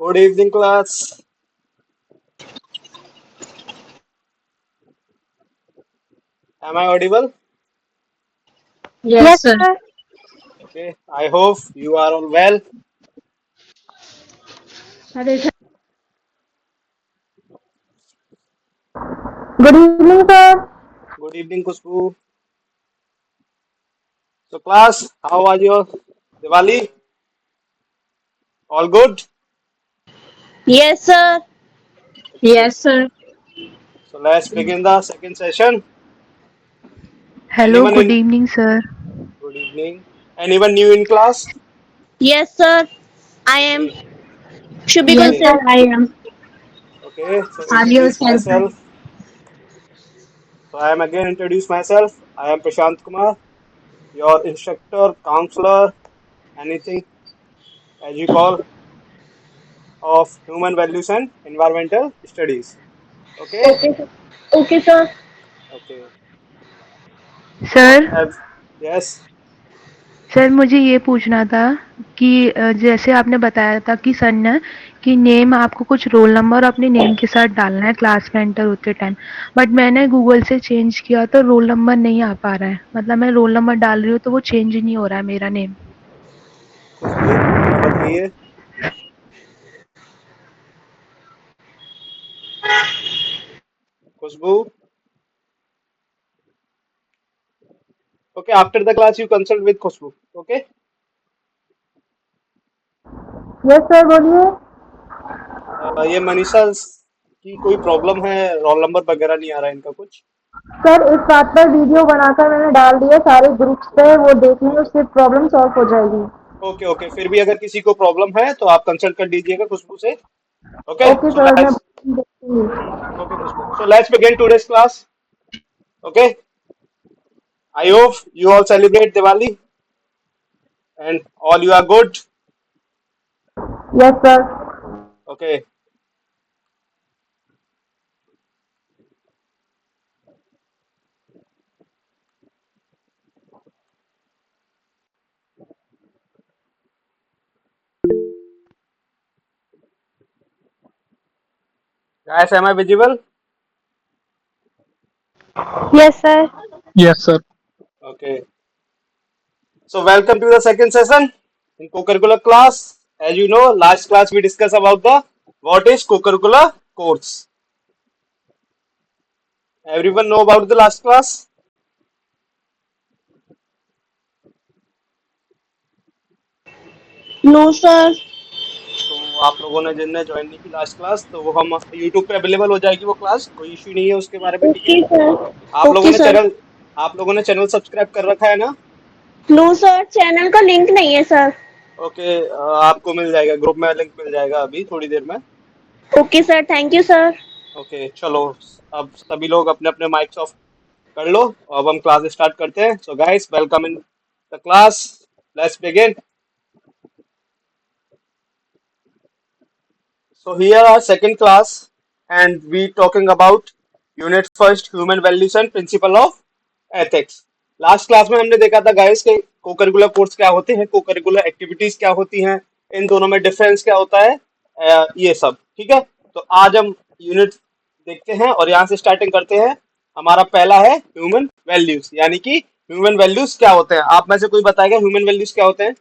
Good evening, class. Am I audible? Yes, Yes, sir. sir. Okay. I hope you are all well. Good evening, sir. Good evening, Kushbu. So, class, how was your Diwali? All good? Yes, sir. Okay. Yes, sir. So, let's begin the second session. Hello, Anyone good in? evening, sir. Good evening. Anyone new in class? Yes, sir. I am. Okay. Should be Yes, Okay. sir, considered. I am. Okay. So, Are you introduce myself. So, I am again introduce myself. I am Prashant Kumar, your instructor, counselor, anything as you call, of human values and environmental studies. Okay. Okay, sir. Okay, sir. Okay. So, sir yes. Sir मुझे ये पूछना था कि जैसे आपने बताया था कि सर ने कि नेम आपको कुछ रोल नंबर अपने नेम के साथ डालना है क्लास में एंटर होते टाइम, बट मैंने गूगल से चेंज किया तो रोल नंबर नहीं आ पा रहा है। मतलब मैं रोल नंबर डाल रही हूँ तो वो चेंज ही नहीं हो रहा है मेरा नेम। खुशबू जरा बताइए। Khushboo. Okay, after the class you consult with Khushboo. Okay. Yes sir, बोलिए। ये मनीषा की कोई प्रॉब्लम है, रोल नंबर वगैरह नहीं आ रहा है इनका कुछ। सर, इस बात पर वीडियो बनाकर मैंने डाल दिया सारे ग्रुप्स पे, वो देख लें, उससे प्रॉब्लम सॉल्व हो जाएगी। ओके ओके, फिर भी अगर किसी को प्रॉब्लम है तो आप कंसल्ट कर लीजिएगा खुशबू से। ओके ओके सो सर, मैं लेट्स। देखूंगी। Okay Khushbu, so let's begin today's class. Okay. I hope you all celebrate Diwali and all you are good. Yes sir. Okay guys, am I visible? Yes sir. Yes, sir. Okay, so welcome to the second session in co-curricular class. As you know, last class we discussed about the what is co-curricular course. Everyone know about the last class? No, sir. तो आप लोगों ने जिनने join नहीं की last class, तो वो हम यूट्यूब पे अवेलेबल हो जाएगी वो क्लास, कोई इश्यू नहीं है उसके बारे में, ठीक है। Okay, sir. आप लोगों Okay, ने sir. चैनल आप लोगों ने चैनल सब्सक्राइब कर रखा है ना? No, sir. चैनल का लिंक नहीं है, सर। ओके, आपको मिल जाएगा, ग्रुप में लिंक मिल जाएगा अभी थोड़ी देर में। Okay, sir. Thank you, sir. Okay चलो, अब सभी लोग अपने अपने माइक्स ऑफ कर लो। अब हम क्लास स्टार्ट करते हैं। So guys, welcome in the class. Let's begin. So here our second class, and we talking about unit first, human values and principle of ethics. Last class में हमने देखा था guys के को करिकुलर कोर्स क्या होते हैं, को करिकुलर एक्टिविटीज क्या होती हैं, इन दोनों में डिफरेंस क्या होता है, ये सब ठीक है। तो आज हम यूनिट देखते हैं और यहाँ से स्टार्टिंग करते हैं। हमारा पहला है ह्यूमन वैल्यूज, यानी कि ह्यूमन वैल्यूज क्या होते हैं। आप में से कोई बताएगा ह्यूमन वैल्यूज क्या होते हैं?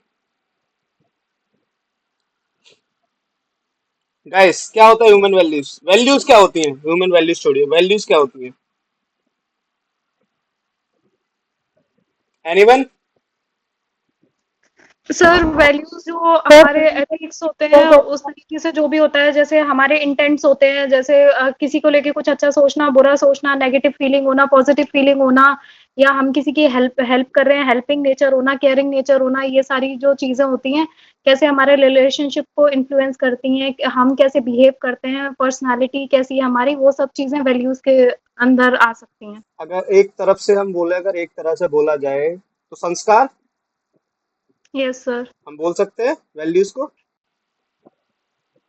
गाइस, क्या होता है ह्यूमन वैल्यूज? वैल्यूज क्या होती हैं? ह्यूमन वैल्यूज छोड़िए, वैल्यूज क्या होती हैं? एनीवन? सर वैल्यूज जो हमारे सर, एथिक्स होते हैं उस तरीके से जो भी होता है, जैसे हमारे इंटेंट्स होते हैं, जैसे किसी को लेके कुछ अच्छा सोचना, बुरा सोचना, नेगेटिव फीलिंग होना, पॉजिटिव फीलिंग होना, या हम किसी की हेल्प हेल्प कर रहे हैं, हेल्पिंग नेचर होना, केयरिंग नेचर होना, ये सारी जो चीजें होती हैं कैसे हमारे रिलेशनशिप को इन्फ्लुएंस करती हैं, कि हम कैसे बिहेव करते हैं, पर्सनालिटी कैसी है हमारी, वो सब चीजें वैल्यूज के अंदर आ सकती हैं। अगर एक तरफ से हम बोले, अगर एक तरह से बोला जाए तो संस्कार यस सर। हम बोल सकते हैं वैल्यूज को।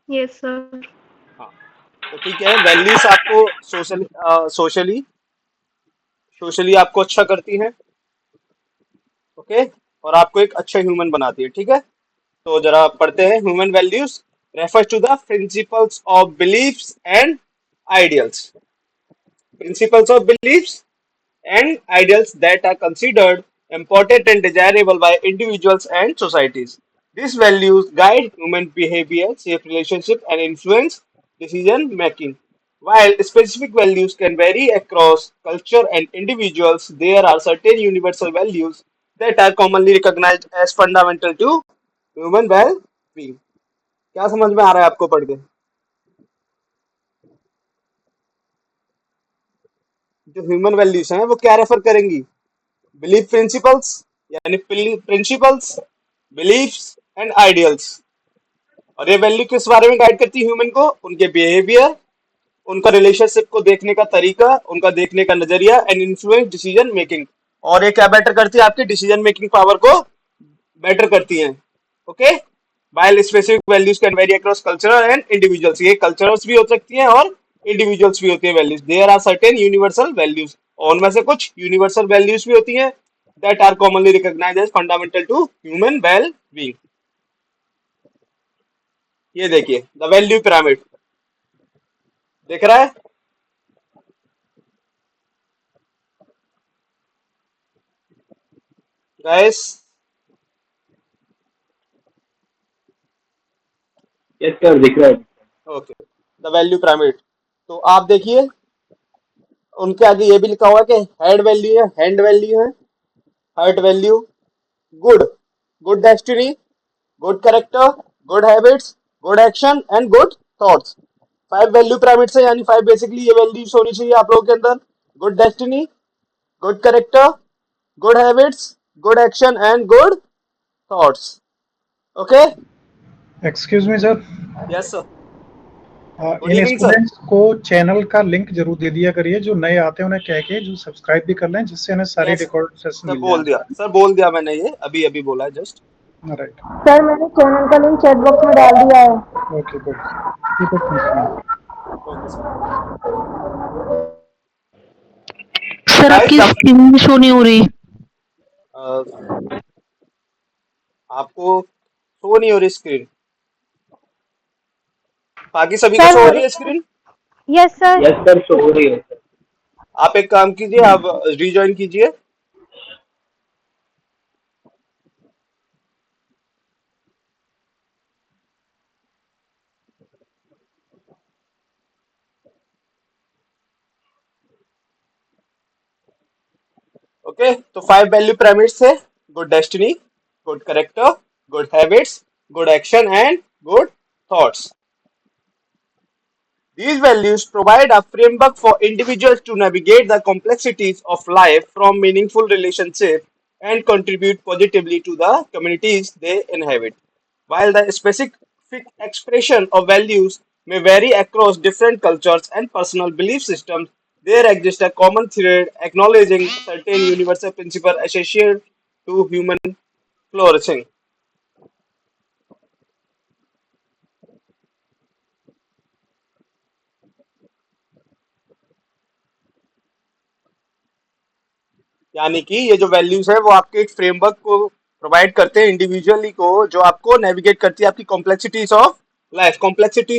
Yes sir. हाँ, तो ठीक है, वैल्यूज आपको सोशली सोशली आपको अच्छा करती हैं। ओके, और आपको एक अच्छा ह्यूमन बनाती है, ठीक है। तो जरा पढ़ते हैं human values. refers to the principles of beliefs and ideals. Principles of beliefs and ideals that are considered important and desirable by individuals and societies. These values guide human behavior, shape relationships, and influence decision making. While specific values can vary across culture and individuals, there are certain universal values that are commonly recognized as fundamental to human well-being. क्या समझ में आ रहा है आपको पढ़ के? जो human values हैं वो क्या रेफर करेंगी? बिलीफ प्रिंसिपल्स, यानी प्रिंसिपल्स, बिलीफ्स एंड आइडियल्स। और ये वैल्यू किस बारे में गाइड करती है ह्यूमन को? उनके बिहेवियर, उनका रिलेशनशिप को देखने का तरीका, उनका देखने का नजरिया एंड इन्फ्लुएंस डिसीजन मेकिंग। और ये क्या बेटर करती है? आपकी डिसीजन मेकिंग पावर को बेटर करती हैं। Okay, while specific values can vary across cultural and individuals, ये कल्चरल्स भी हो सकती हैं और इंडिविजुअल्स भी होती है values. There are certain universal values, और उनमें से कुछ यूनिवर्सल वैल्यूज भी होती हैं that are commonly recognised as fundamental to human well being. ये देखिए द वैल्यू पिरामिड, देख रहा है? गाइस, यस सर, दिख रहा है। Okay, the value pyramid. तो आप देखिए उनके आगे ये भी लिखा हुआ है कि हेड वैल्यू है, हैंड वैल्यू है, heart value, good, good destiny, good character, good habits, good action and good thoughts. 5 value pyramid है, यानी 5 बेसिकली ये वैल्यूज होनी चाहिए आप लोगों के अंदर। Good destiny, good character, good habits, good action and good thoughts. Okay, excuse me sir, yes sir, good in evening sir. Students को चैनल का लिंक जरूर दे दिया करिए, जो नए आते हैं उन्हें कह के जो सब्सक्राइब भी कर लें, जिससे उन्हें सारी यस रिकॉर्ड सेशन सर, मिल बोल दिया जाए। सर, बोल दिया मैंने, ये अभी अभी बोला है जस्ट। राइट, सर मैंने चैनल का लिंक चैट बॉक्स में डाल दिया है। Okay good, keep it continue. Okay sir. Sir आपकी गाइस, स्क्रीन शो नहीं हो रही। आपको शो नहीं हो रही स्क्रीन? बाकी सभी को सर शो हो हो रही है रही है। Screen? Yes sir. Yes sir, show हो रही है। आप एक काम कीजिए, आप रिज्वाइन कीजिए। ओके, तो 5 वैल्यू पिरामिड्स है। Good destiny, good character, good habits, good action and good thoughts. These values provide a framework for individuals to navigate the complexities of life, from meaningful relationships, and contribute positively to the communities they inhabit. While the specific expression of values may vary across different cultures and personal belief systems, there exists a common thread acknowledging certain universal principles associated to human flourishing. यानी कि ये जो values है वो आपके एक framework को provide करते हैं इंडिविजुअली को, जो आपको नेविगेट करती है आपकी complexities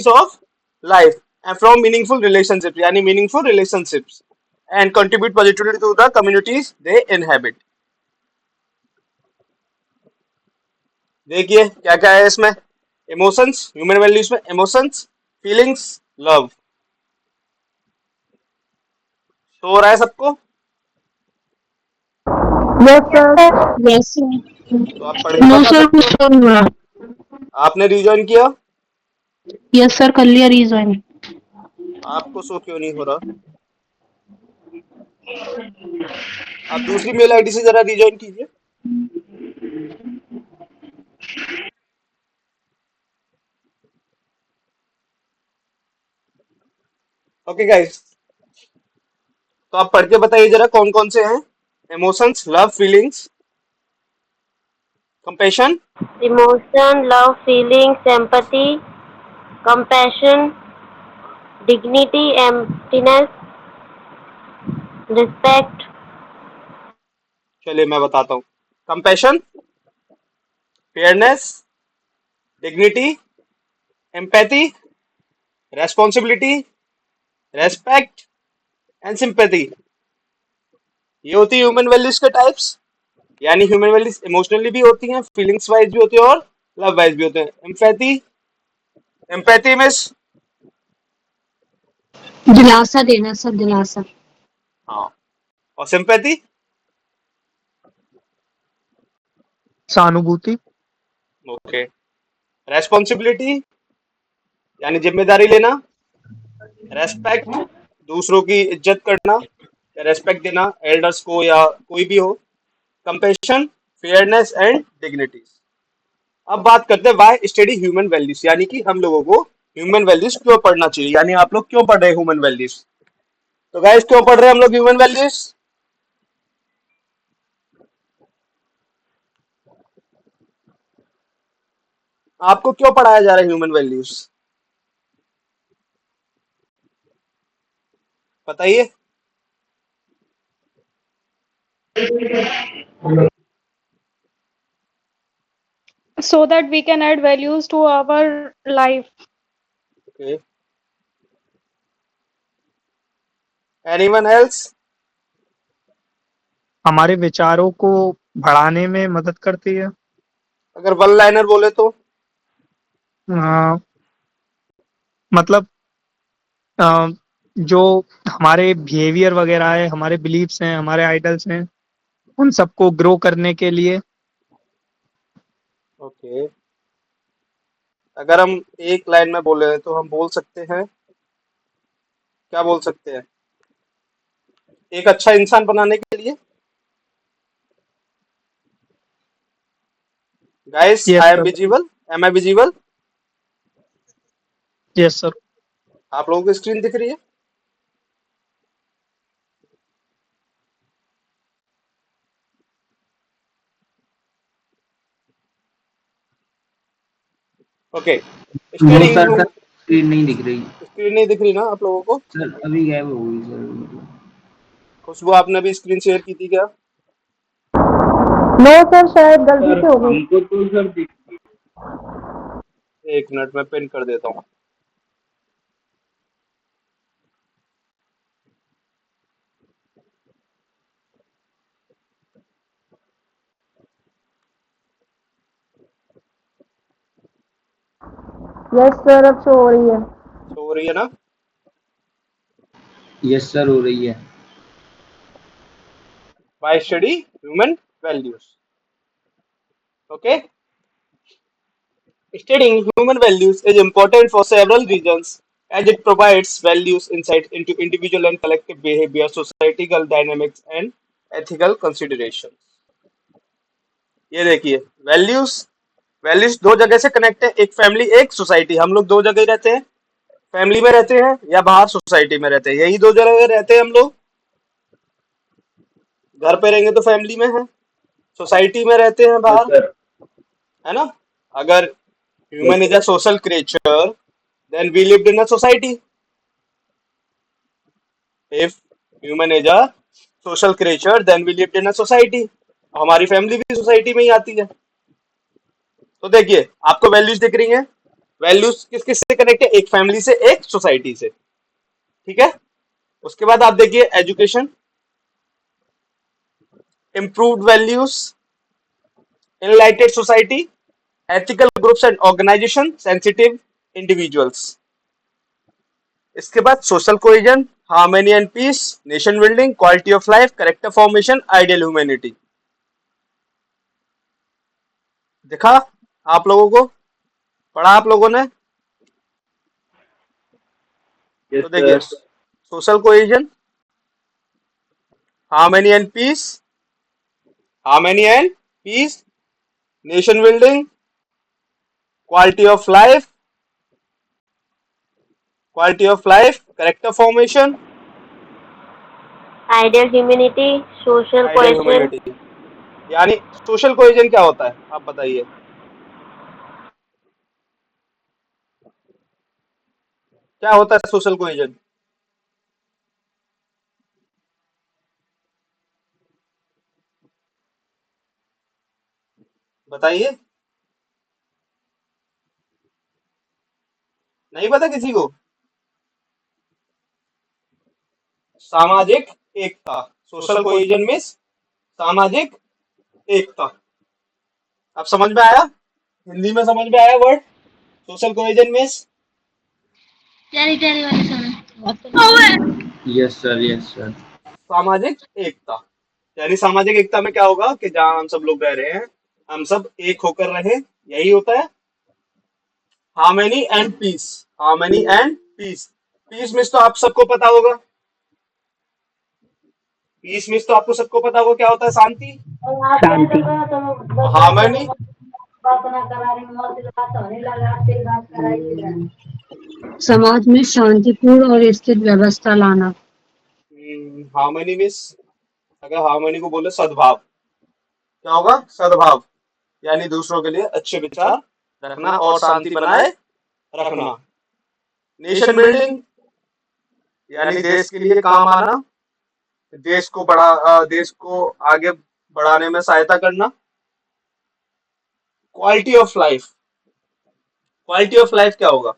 of life and from meaningful relationships, यानी meaningful relationships, and contribute positively to the communities they inhabit. देखिए क्या क्या है इसमें। इमोशंस, ह्यूमन वैल्यूज में इमोशंस, फीलिंग्स, लव। तो हो रहा है सबको? Yes sir. यस तो आप पढ़ के नो बता सर, सकते कुछ हो? शो नहीं हो रहा। आपने रिजॉइन किया? यस सर, कर लिया रीजॉइन। आपको शो क्यों नहीं हो रहा? आप दूसरी मेल आईडी से जरा रिजॉइन कीजिए। ओके गाइस, तो आप पढ़ के बताइए जरा कौन कौन से हैं। Emotions, love, feelings, compassion, Emotion, love, feelings, empathy, compassion, dignity, emptiness, respect, चलिए मैं बताता हूँ। Compassion, fairness, dignity, empathy, responsibility, respect and sympathy. ये होती है ह्यूमन वैल्यूज के टाइप्स। यानी ह्यूमन वैल्यूज इमोशनली भी होती हैं, फीलिंग्स वाइज भी होती है और लव वाइज भी होते हैं। एम्पैथी, एम्पैथी में दिलासा देना सर, दिलासा। हाँ, और सिंपैथी सहानुभूति। ओके। रेस्पॉन्सिबिलिटी यानी जिम्मेदारी लेना, रेस्पेक्ट दूसरों की इज्जत करना या रेस्पेक्ट देना, एल्डर्स को या कोई भी हो, कंपेशन, फेयरनेस एंड डिग्निटी। अब बात करते हैं व्हाई स्टडी ह्यूमन वैल्यूज, यानी कि हम लोगों को ह्यूमन वैल्यूज क्यों पढ़ना चाहिए, यानी आप लोग क्यों पढ़ रहे हैं ह्यूमन वैल्यूज। तो गाइस क्यों पढ़ रहे हैं हम लोग ह्यूमन वैल्यूज? आपको क्यों पढ़ाया जा रहा है ह्यूमन वैल्यूज, बताइए। So that we can add values to our life. Okay, anyone else? हमारे विचारों को बढ़ाने में मदद करती है। अगर वन लाइनर बोले तो? अ, मतलब जो हमारे बिहेवियर वगैरह है, हमारे बिलीफ्स हैं, हमारे आइडल्स हैं, उन सबको ग्रो करने के लिए। ओके, अगर हम एक लाइन में बोले तो हम बोल सकते हैं, क्या बोल सकते हैं, एक अच्छा इंसान बनाने के लिए। Guys yes I am sir. Visible, am I visible? Yes sir. आप लोगों को स्क्रीन दिख रही है? Okay, no studying sir, sir screen नहीं दिख रही। स्क्रीन नहीं दिख रही ना आप लोगों को? सर अभी गायब हो गई सर। खुशबू आपने भी स्क्रीन शेयर की थी क्या? नो सर, शायद गलती सर से हो गई। हमको तो सर दिख। एक मिनट में पिन कर देता हूँ। यस सर, अब शो हो रही है। शो हो रही है ना? यस सर हो रही है। Bye study human values. Okay, studying human values is important for several reasons as it provides values insight into individual and collective behavior, societal dynamics and ethical considerations. ये देखिए, values values दो जगह से connect है, एक family एक society. हम लोग दो जगह ही रहते हैं, फैमिली में रहते हैं या बाहर सोसाइटी में रहते हैं, यही दो जगह रहते हैं हम लोग। घर पे रहेंगे तो फैमिली में है, सोसाइटी में रहते हैं यस बाहर, सर। है ना। अगर yes human is sir. A social creature then we lived in a society. If human is a social creature then we lived in a society. हमारी फैमिली भी सोसाइटी में ही आती है। तो देखिए आपको वैल्यूज दिख रही हैं, वैल्यूज किस किस से कनेक्ट है, एक फैमिली से एक सोसाइटी से, ठीक है। उसके बाद आप देखिए education, improved values, enlightened society, ethical groups and organization, sensitive individuals। इसके बाद social cohesion, harmony and peace, nation building, quality of life, character formation, ideal humanity. दिखा आप लोगों को, पढ़ा आप लोगों ने? यस तो देखिए sir. Social cohesion, harmony and peace, harmony and peace, nation building, quality of life, quality of life, character formation, ideal humanity, social ideal cohesion. Humanity. यानी सोशल कोहेजन क्या होता है आप बताइए, क्या होता है सोशल कोहेजन, बताइए। नहीं पता किसी को? सामाजिक एकता, सोशल कोहेजन में सामाजिक एकता। अब समझ में आया? हिंदी में समझ में आया वर्ड सोशल कोहेजन में? Yes sir, yes sir. सामाजिक एकता यानी सामाजिक एकता में क्या होगा कि जहाँ हम सब लोग रह रहे हैं, हम सब एक होकर रहे, यही होता है harmony and peace. Harmony and peace. Peace means तो आप सबको पता होगा, पीस मीन्स तो आपको सबको पता होगा क्या होता है, शांति। हार्मनी समाज में शांतिपूर्ण और स्थिर व्यवस्था लाना। हार्मनी मीन्स, अगर हार्मनी को बोले सद्भाव, क्या होगा? सद्भाव यानी दूसरों के लिए अच्छे विचार रखना और शांति बनाए रखना। नेशन बिल्डिंग यानी देश के लिए काम आना, देश को आगे बढ़ाने में सहायता करना। Quality of life, quality of life क्या होगा?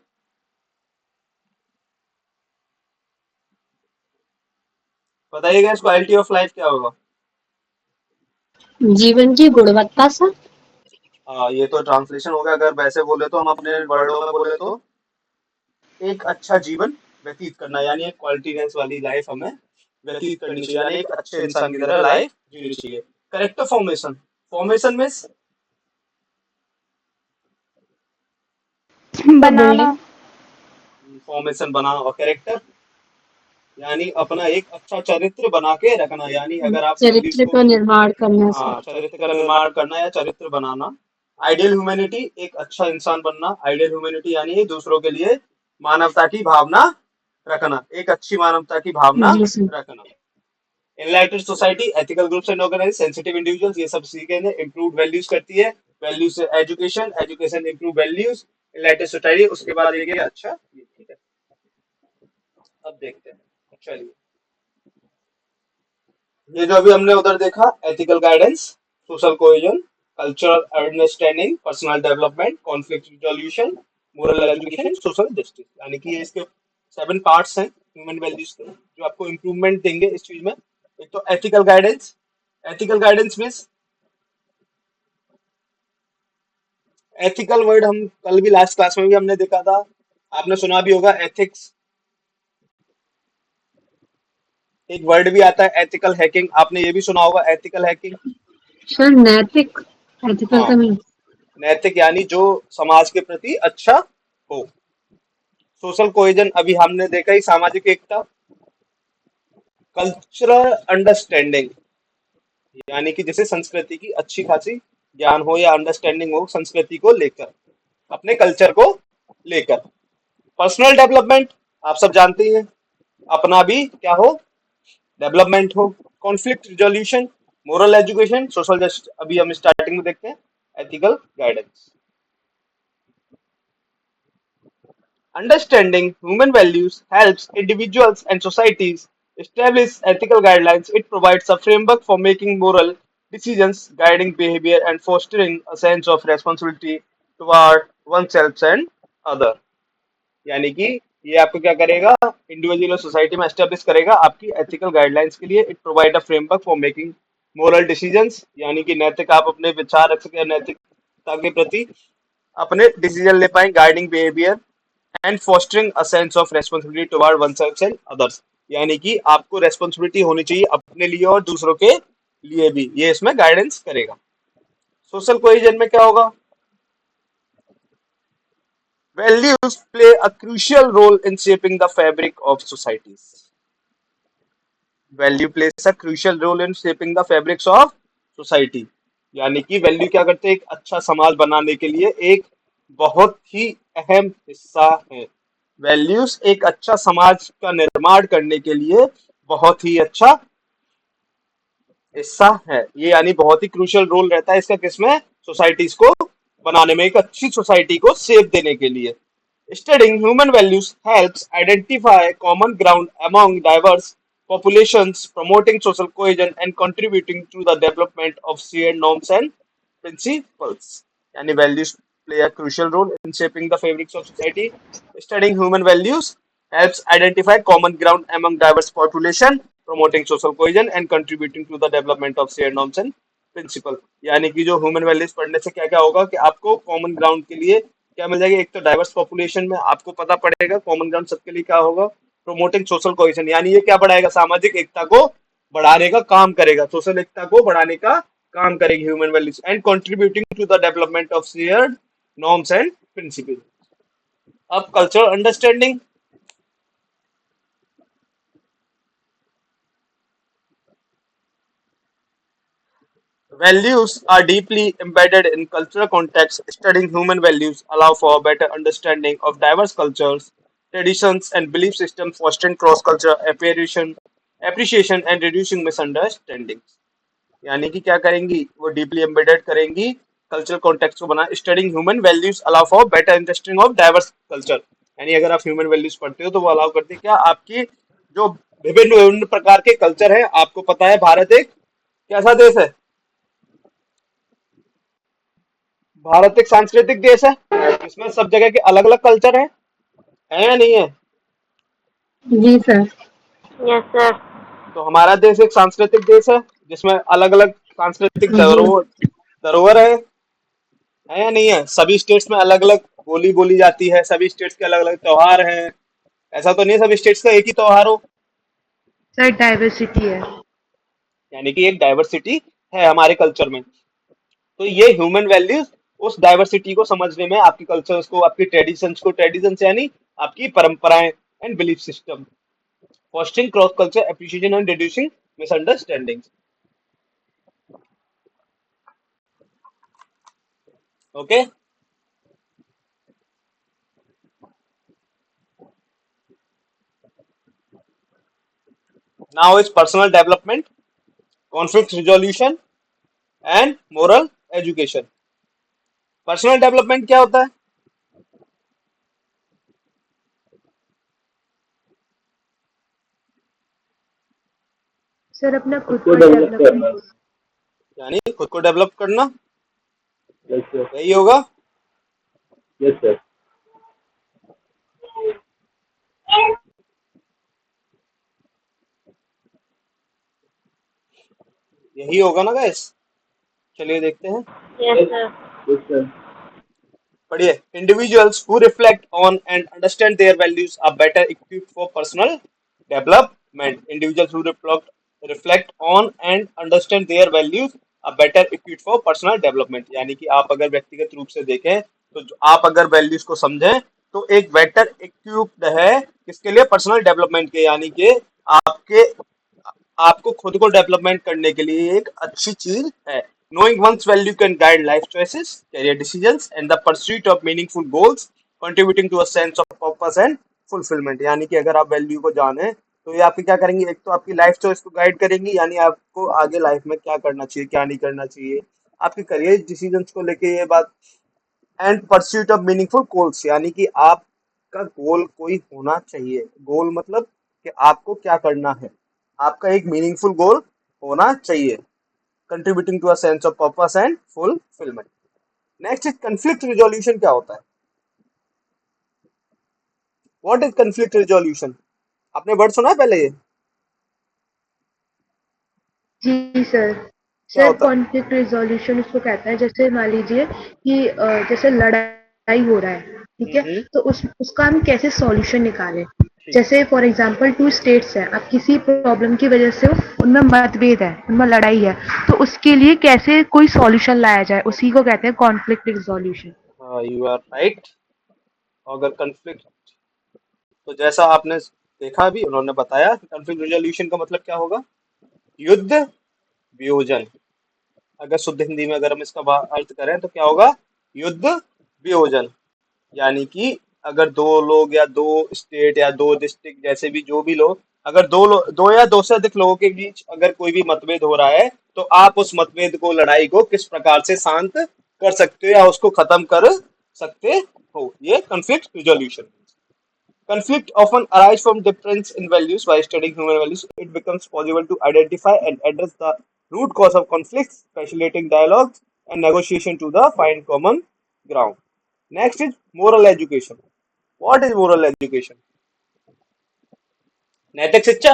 बताइएगा, क्वालिटी ऑफ लाइफ क्या होगा? जीवन की गुणवत्ता सर। ये तो ट्रांसलेशन हो गया। अगर वैसे बोले तो, हम अपने वर्डों में बोले तो एक अच्छा जीवन व्यतीत करना, यानी एक क्वालिटीनेस वाली लाइफ हमें व्यतीत करनी चाहिए, यानी एक अच्छे इंसान की तरह लाइफ जीनी चाहिए। करेक्टर फॉर्मेशन, फॉर्मेशन में बनाना, फॉर्मेशन बना, और कैरेक्टर यानी अपना एक अच्छा चरित्र बना के रखना, यानी अगर आप चरित्र का निर्माण करना सर। हाँ, चरित्र का निर्माण करना या चरित्र बनाना। आइडियल ह्यूमैनिटी, एक अच्छा इंसान बनना। आइडियल ह्यूमैनिटी यानी दूसरों के लिए मानवता की भावना रखना, एक अच्छी मानवता की भावना जी सर। रखना। Enlightened society, ethical groups and organise, sensitive individuals, ये सब सीखेंगे। इम्प्रूव वैल्यूज करती है, वैल्यूज से education, education improve values, enlightened society. उसके बाद ये अच्छा, ठीक है। अब देखते हैं, चलिए ये जो अभी हमने उधर देखा, ethical guidance, social cohesion, cultural understanding, personal development, conflict resolution, moral education, social justice, यानी कि ये इसके 7 पार्ट्स हैं ह्यूमन वैल्यूज के, जो आपको इम्प्रूवमेंट देंगे इस चीज में। एक तो ethical guidance, ethical guidance means, ethical word हम कल भी लास्ट क्लास में भी हमने देखा था, आपने सुना भी होगा एथिक्स। एक वर्ड भी आता है एथिकल हैकिंग, आपने ये भी सुना होगा एथिकल हैकिंग। सर नैतिक, एथिकल हाँ, का मीन नैतिक यानी जो समाज के प्रति अच्छा हो। सोशल कोहेजन अभी हमने देखा ही, सामाजिक एकता। कल्चरल अंडरस्टैंडिंग यानी कि जैसे संस्कृति की अच्छी खासी ज्ञान हो या अंडरस्टैंडिंग हो संस्कृति को लेकर, अपने कल्चर को लेकर। पर्सनल डेवलपमेंट, आप सब जानते ही हैं, अपना भी क्या हो, डेवलपमेंट हो। Conflict resolution, moral education, social justice, अभी हम स्टार्टिंग में देखते हैं ethical guidance. Understanding human values helps individuals and societies establish ethical guidelines. It provides a framework for making moral decisions, guiding behavior, and fostering a sense of responsibility toward oneself and other. यानी कि ये आपको क्या करेगा, individual और society में establish करेगा आपकी एथिकल गाइडलाइंस के लिए। It provide a framework for making moral decisions, यानी कि नैतिक आप अपने विचार रख सके, नैतिकता के प्रति अपने डिसीजन ले पाए। Guiding behaviour and fostering a sense of responsibility toward oneself and others, यानी कि आपको रेस्पॉन्सिबिलिटी होनी चाहिए अपने लिए और दूसरों के लिए भी, ये इसमें गाइडेंस करेगा। सोशल कोहेजन में क्या होगा, values play a crucial role in shaping the fabric of societies. Value places a crucial role in shaping the fabrics of society, यानी कि वैल्यू क्या करते हैं, एक अच्छा समाज बनाने के लिए एक बहुत ही अहम हिस्सा है। वैल्यूज एक अच्छा समाज का निर्माण करने के लिए बहुत ही अच्छा हिस्सा है ये, यानी बहुत ही क्रूशियल रोल रहता है इसका, किसमें, सोसाइटीज को बनाने में, एक अच्छी सोसाइटी को शेप देने के लिए। Studying human values helps identify common ground among diverse populations, promoting social cohesion and contributing to the development of shared norms and principles. यानी values play a crucial role in shaping the fabrics of society. Studying human values helps identify common ground among diverse population, promoting social cohesion and contributing to the development of shared norms and principle. यानी कि जो human values पढ़ने से क्या क्या होगा कि आपको कॉमन ग्राउंड के लिए क्या मिल जाएगा, एक तो डाइवर्स पॉपुलेशन में आपको पता पड़ेगा कॉमन ग्राउंड सबके लिए क्या होगा, प्रोमोटिंग सोशल कोहेजन यानी ये क्या बढ़ाएगा, सामाजिक एकता को बढ़ाने का काम करेगा, सोशल एकता को बढ़ाने का काम करेगी human values, and contributing to the development of shared norms and principle. अब cultural understanding. Values are deeply embedded in cultural contexts. Studying human values allow for a better understanding of diverse cultures, traditions, and belief systems, fostering cross-cultural appreciation and reducing misunderstandings. यानी कि क्या करेंगी, वो deeply embedded करेंगी cultural context को बना. Studying human values allow for better understanding of diverse culture. यानी अगर आप ह्यूमन वैल्यूज पढ़ते हो तो वो अलाउ करते हैं क्या, आपकी जो विभिन्न विभिन्न प्रकार के कल्चर है. आपको पता है भारत एक कैसा देश है, भारत एक सांस्कृतिक देश है, इसमें सब जगह के अलग अलग कल्चर है या नहीं है. जी सर। Yes sir. तो हमारा देश एक सांस्कृतिक देश है जिसमें अलग अलग सांस्कृतिक जी धरोहर है या नहीं है. सभी स्टेट्स में अलग अलग बोली बोली जाती है, सभी स्टेट्स के अलग अलग त्योहार हैं. ऐसा तो नहीं है सभी स्टेट्स का एक ही त्योहार हो. सर डाइवर्सिटी है. यानी कि एक डाइवर्सिटी है हमारे कल्चर में. तो ये ह्यूमन वैल्यूज उस डाइवर्सिटी को समझने में, आपके कल्चर्स को, आपकी ट्रेडिशंस यानी आपकी परंपराएं and belief system, fostering cross culture appreciation and reducing misunderstandings. Okay. Now is personal development, conflict resolution and moral education. Personal development क्या होता है? सर अपना खुद को का डेवलप करना. डेवलपमेंट. यानी खुद को डेवलप करना, यस सर. यही होगा. Yes sir. यही होगा ना गाइस. चलिए देखते हैं, यस सर। Yes sir. पढ़िए. Individuals who reflect on and understand their values are better equipped for personal development. Individuals who reflect on and understand their values are better equipped for personal development. यानी कि आप अगर व्यक्तिगत रूप से देखें तो आप अगर वैल्यूज को समझें तो एक बेटर इक्विप्ड है किसके लिए, पर्सनल डेवलपमेंट के. यानी कि आपको खुद को डेवलपमेंट करने के लिए एक अच्छी चीज है. Knowing one's value can guide life choices, career decisions, and the pursuit of meaningful goals, contributing to a sense of purpose and fulfillment. यानी कि अगर आप वैल्यू को जाने तो ये आपकी क्या करेंगी, एक तो आपकी लाइफ चॉइस को गाइड करेंगी, यानी आपको आगे लाइफ में क्या करना चाहिए क्या नहीं करना चाहिए, आपके करियर डिसीजंस को लेके ये बात. And pursuit of meaningful goals, यानी कि आपका गोल कोई होना चाहिए. गोल मतलब कि आपको क्या करना है, आपका एक मीनिंगफुल गोल होना चाहिए. Contributing to a sense of purpose and fulfilment. Next is conflict resolution. क्या होता है? What is conflict resolution? आपने वर्ड सुना है पहले ये? जी सर. क्या सर होता है? कॉन्फ्लिक्ट रिजोल्यूशन उसको कहते हैं, जैसे मान लीजिए कि जैसे लड़ाई हो रहा है, ठीक है, तो उसका हम कैसे सॉल्यूशन निकालें. जैसे फॉर एग्जांपल 2 स्टेट्स हैं, अब किसी प्रॉब्लम की वजह से उनमें मतभेद है, उनमें लड़ाई है, तो उसके लिए कैसे कोई सॉल्यूशन लाया जाए, उसी को कहते हैं conflict resolution. You are right. अगर कंफ्लिक्ट, तो जैसा आपने देखा अभी उन्होंने बताया, कंफ्लिक्ट रिजोल्यूशन का मतलब क्या होगा, युद्ध वियोजन. अगर शुद्ध हिंदी में अगर हम इसका अर्थ करें तो क्या होगा, युद्ध वियोजन. यानी कि अगर दो लोग या दो स्टेट या दो डिस्ट्रिक्ट जैसे भी जो भी लोग, अगर दो या दो से अधिक लोगों के बीच अगर कोई भी मतभेद हो रहा है तो आप उस मतभेद को, लड़ाई को किस प्रकार से शांत कर सकते हो या उसको खत्म कर सकते हो, ये conflict resolution. Conflict often arise from difference in values. By studying human values, it becomes possible to identify and address the root cause of conflicts, facilitating dialogues and negotiation to the find common ground. Next is moral education. What is moral education? नैतिक शिक्षा.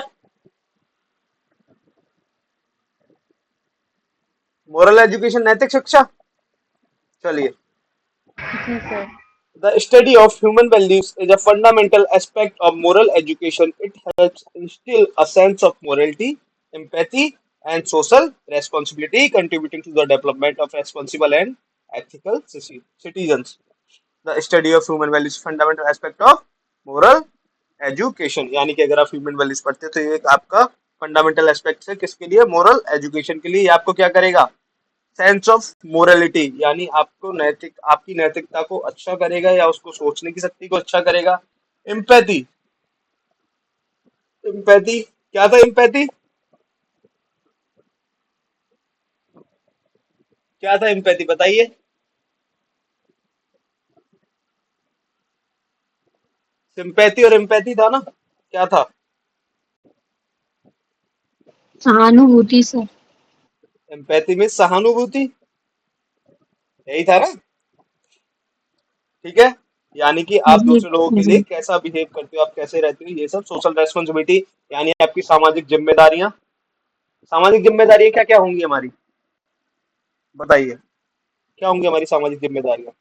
Moral education नैतिक शिक्षा. चलिए. जी sir. The study of human values is a fundamental aspect of moral education. It helps instill a sense of morality, empathy, and social responsibility, contributing to the development of responsible and ethical citizens. The study of human values is fundamental aspect of moral education. यानी कि अगर आप human values पढ़ते हो तो ये एक आपका फंडामेंटल एस्पेक्ट है किसके लिए? मोरल एजुकेशन के लिए. ये आपको क्या करेगा? सेंस ऑफ मोरालिटी यानी आपको नैतिक आपकी नैतिकता को अच्छा करेगा या उसको सोचने की शक्ति को अच्छा करेगा. एम्पैथी. एम्पैथी क्या था? एम्पैथी क्या था? एम्पैथी बताइए. सिंपैथी और एम्पैथी था ना? क्या था? सहानुभूति सर। एम्पैथी में सहानुभूति, यही था ना? ठीक है. यानी कि आप जी दूसरे लोगों के लिए जी कैसा बिहेव करते हो, आप कैसे रहते हो, ये सब सोशल रेस्पॉन्सिबिलिटी यानी आपकी सामाजिक जिम्मेदारियां. सामाजिक जिम्मेदारियां क्या क्या होंगी हमारी? बताइए क्या होंगी हमारी सामाजिक जिम्मेदारियां?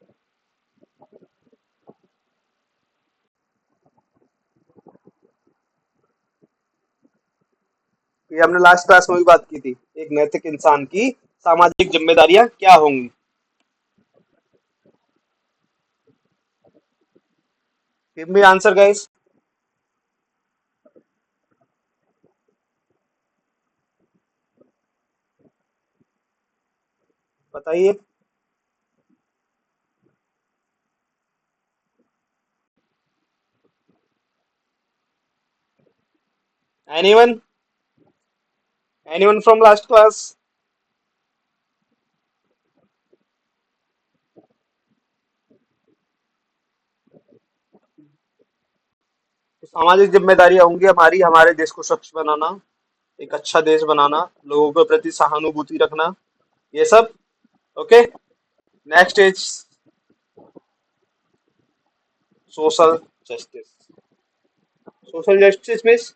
ये हमने लास्ट क्लास में भी बात की थी. एक नैतिक इंसान की सामाजिक जिम्मेदारियां क्या होंगी? Give me answer guys. बताइए. Anyone? Anyone from last class? तो सामाजिक जिम्मेदारियां होंगी हमारी हमारे देश को स्वच्छ बनाना, एक अच्छा देश बनाना, लोगों के प्रति सहानुभूति रखना, ये सब. Okay. Next is social justice. Social justice means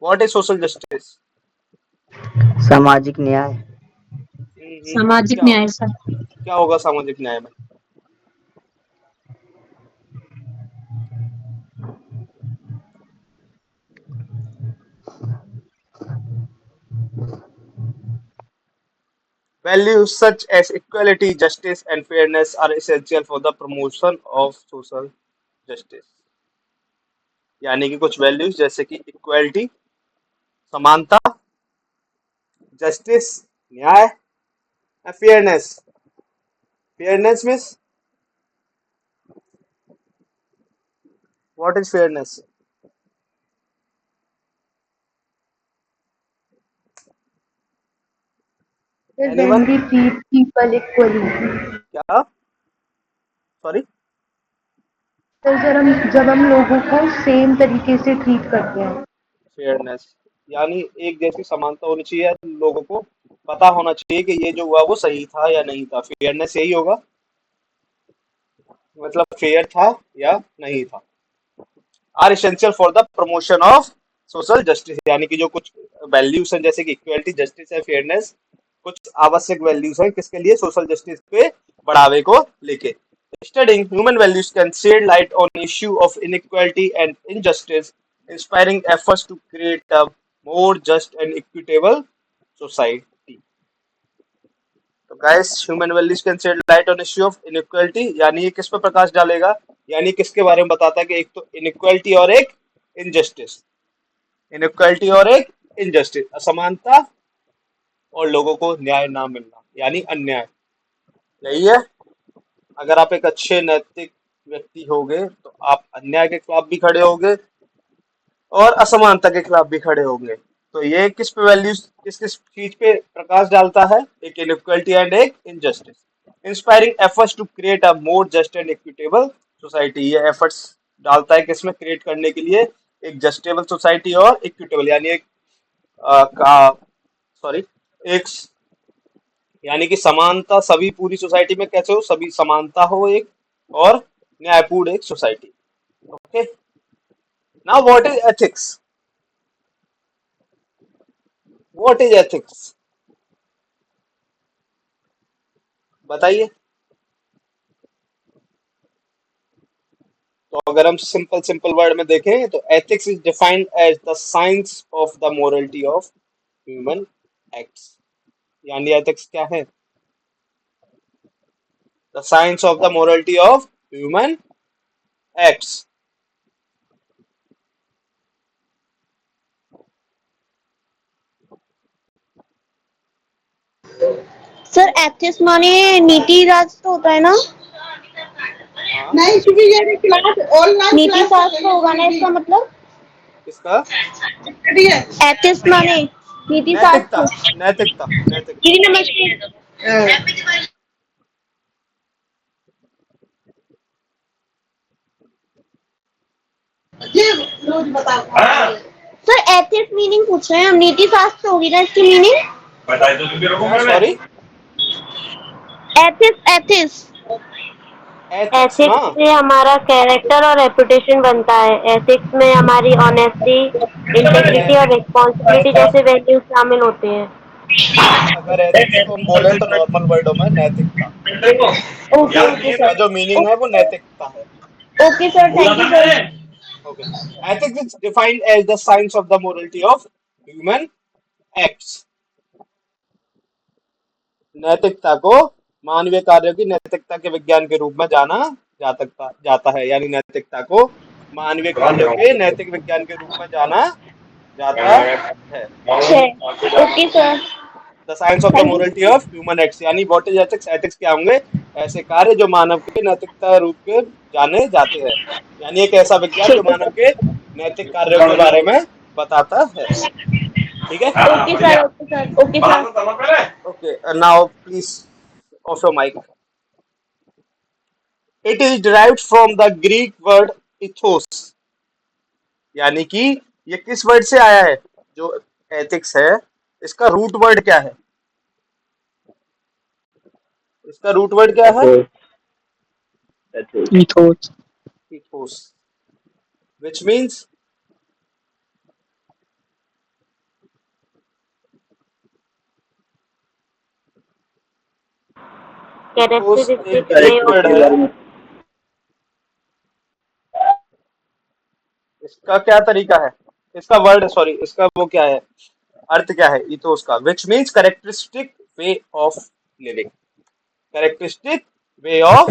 what is social justice? सामाजिक न्याय. सामाजिक क्या न्याय सर। क्या होगा सामाजिक न्याय में? Values such as equality, justice, and fairness are essential for the promotion of social justice. यानी कि कुछ वैल्यूज जैसे कि इक्वालिटी, समानता, जस्टिस, न्याय, fairness. Fairness means what is fairness? Sir, anyone? when we treat people equally. क्या? Sorry. Sir जब हम लोगों को सेम तरीके से ट्रीट करते हैं. फेयरनेस यानी एक जैसी समानता होनी चाहिए, लोगों को पता होना चाहिए कि ये जो हुआ वो सही था या नहीं था. फेयरनेस यही होगा, मतलब फेयर था या नहीं था. Are essential for the promotion of social justice यानी कि जो कुछ वैल्यूज हैं जैसे कि इक्वलिटी, जस्टिस है, फेयरनेस, कुछ आवश्यक वैल्यूज हैं किसके लिए? सोशल जस्टिस पे बढ़ावे को लेके. Studying human values can shed light on issue of inequality and injustice, inspiring efforts to create a more just and equitable society. तो guys human values can shed light on issue of inequality यानी ये किस पे प्रकाश डालेगा? यानी किसके बारे में बताता है कि एक तो इनइक्वालिटी और एक इनजस्टिस. इनइक्वालिटी और एक इनजस्टिस, असमानता और लोगों को न्याय ना मिलना यानी अन्याय. यही है. अगर आप एक अच्छे नैतिक व्यक्ति होगे तो आप अन्याय के खिलाफ भी खड़े होगे और असमानता के खिलाफ भी खड़े होंगे. तो ये किस पे वैल्यूज किस किस चीज पे प्रकाश डालता है? एक इनइक्वालिटी एंड एक injustice. Inspiring efforts to create a more just and equitable society. ये एफर्ट्स डालता है किसमें? क्रिएट करने के लिए एक जस्टेबल सोसाइटी और इक्विटेबल यानी एक का सॉरी एक यानी कि समानता, सभी पूरी सोसाइटी में कैसे हो, सभी समानता हो एक, और न्यायपूर्ण एक society. Okay, now what is ethics? What is ethics, बताइए। तो अगर हम सिंपल सिंपल वर्ड में देखें तो ethics is defined as the science of the morality of human acts. यानी एथिक्स क्या है? The science of the morality of human acts. Sir ethics माने नीति राष्ट्र होता है ना? हाँ, नहीं क्योंकि ये क्लास ऑनलाइन नीति शास्त्र होगा ना इसका मतलब? किसका? एथिक्स माने नीति नैतिकता, शास्त्र। नैतिकता, नैतिकता। जी नमस्ते। सर एथिक्स मीनिंग पूछ रहे हैं हम, नीति शास्त्र होगी ना इसकी मीनिंग? क्या, सॉरी? एथिक्स एथिक्स एथिक्स ना? एथिक्स से हमारा कैरेक्टर और रेपुटेशन बनता है। एथिक्स में हमारी ऑनेस्टी, इंटेग्रिटी और रिस्पॉन्सिबिलिटी जैसे वैल्यूज शामिल होते हैं। अगर एथिक्स को हम बोले तो नॉर्मल वर्डों में नैतिकता, ओके यानी ओके इसका सर। जो मीनिंग है वो नैतिकता है। Okay sir, thank you sir. Okay, ethics is defined as the science of the morality of human acts. नैतिकता को मानवीय कार्यों की नैतिकता के विज्ञान के रूप में जाना जाता है। यानी नैतिकता को मानवीय कार्यों के नैतिक विज्ञान के रूप में जाना जाता है। Okay sir, the science of the thank you. Morality of human acts, यानी व्हाट इज एथिक्स? एथिक्स क्या होंगे? ऐसे कार्य जो मानव के नैतिकता रूप के जाने जाते हैं। यानी एक ऐसा विज्ञान जो मानव के नैतिक कार्यों के बारे में बताता है। ठीक है? Okay sir, okay sir, okay sir. Okay, now please off your mic. It is derived from the Greek word ethos. यानी कि ये किस वर्ड से आया है? जो एथिक्स है इसका रूट वर्ड क्या है? इसका रूट वर्ड क्या है? ethos, ethos, which means ethos एक कैरेक्टरिस्टिक वे ग्रीक वर्ड है। ऑफ इसका क्या तरीका है? इसका वर्ड, सॉरी, इसका वो क्या है, अर्थ क्या है इथोस का? which means characteristic way of living। Characteristic way of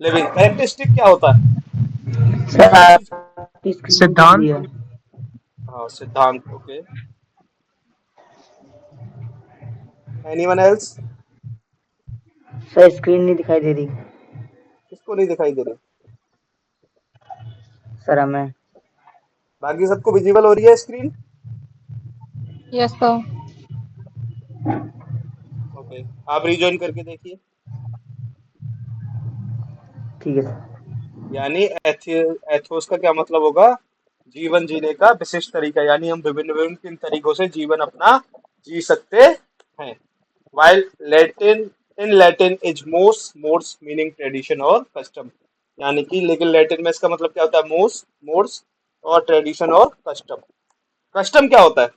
living. Characteristic क्या होता है? किसी चीज, सिद्धांत, हाँ, सिद्धांत। Okay, anyone else? Sir screen नहीं दिखाई दे रही किसको नहीं दिखाई दे रही? सर हमें। बाकी सबको विजिबल हो रही है स्क्रीन? Yes sir. ओके, आप रिजॉइन करके देखिए। ठीक है सर। यानी एथोस का क्या मतलब होगा? जीवन जीने का विशिष्ट तरीका। यानी हम विभिन्न विभिन्न किन तरीकों से जीवन अपना जी सकते हैं। While Latin, in Latin is मोस, मोड्स मीनिंग ट्रेडिशन और कस्टम। यानी कि लेकिन लैटिन में इसका मतलब क्या होता है? मोस, मोड्स, और ट्रेडिशन और कस्टम। कस्टम क्या होता है?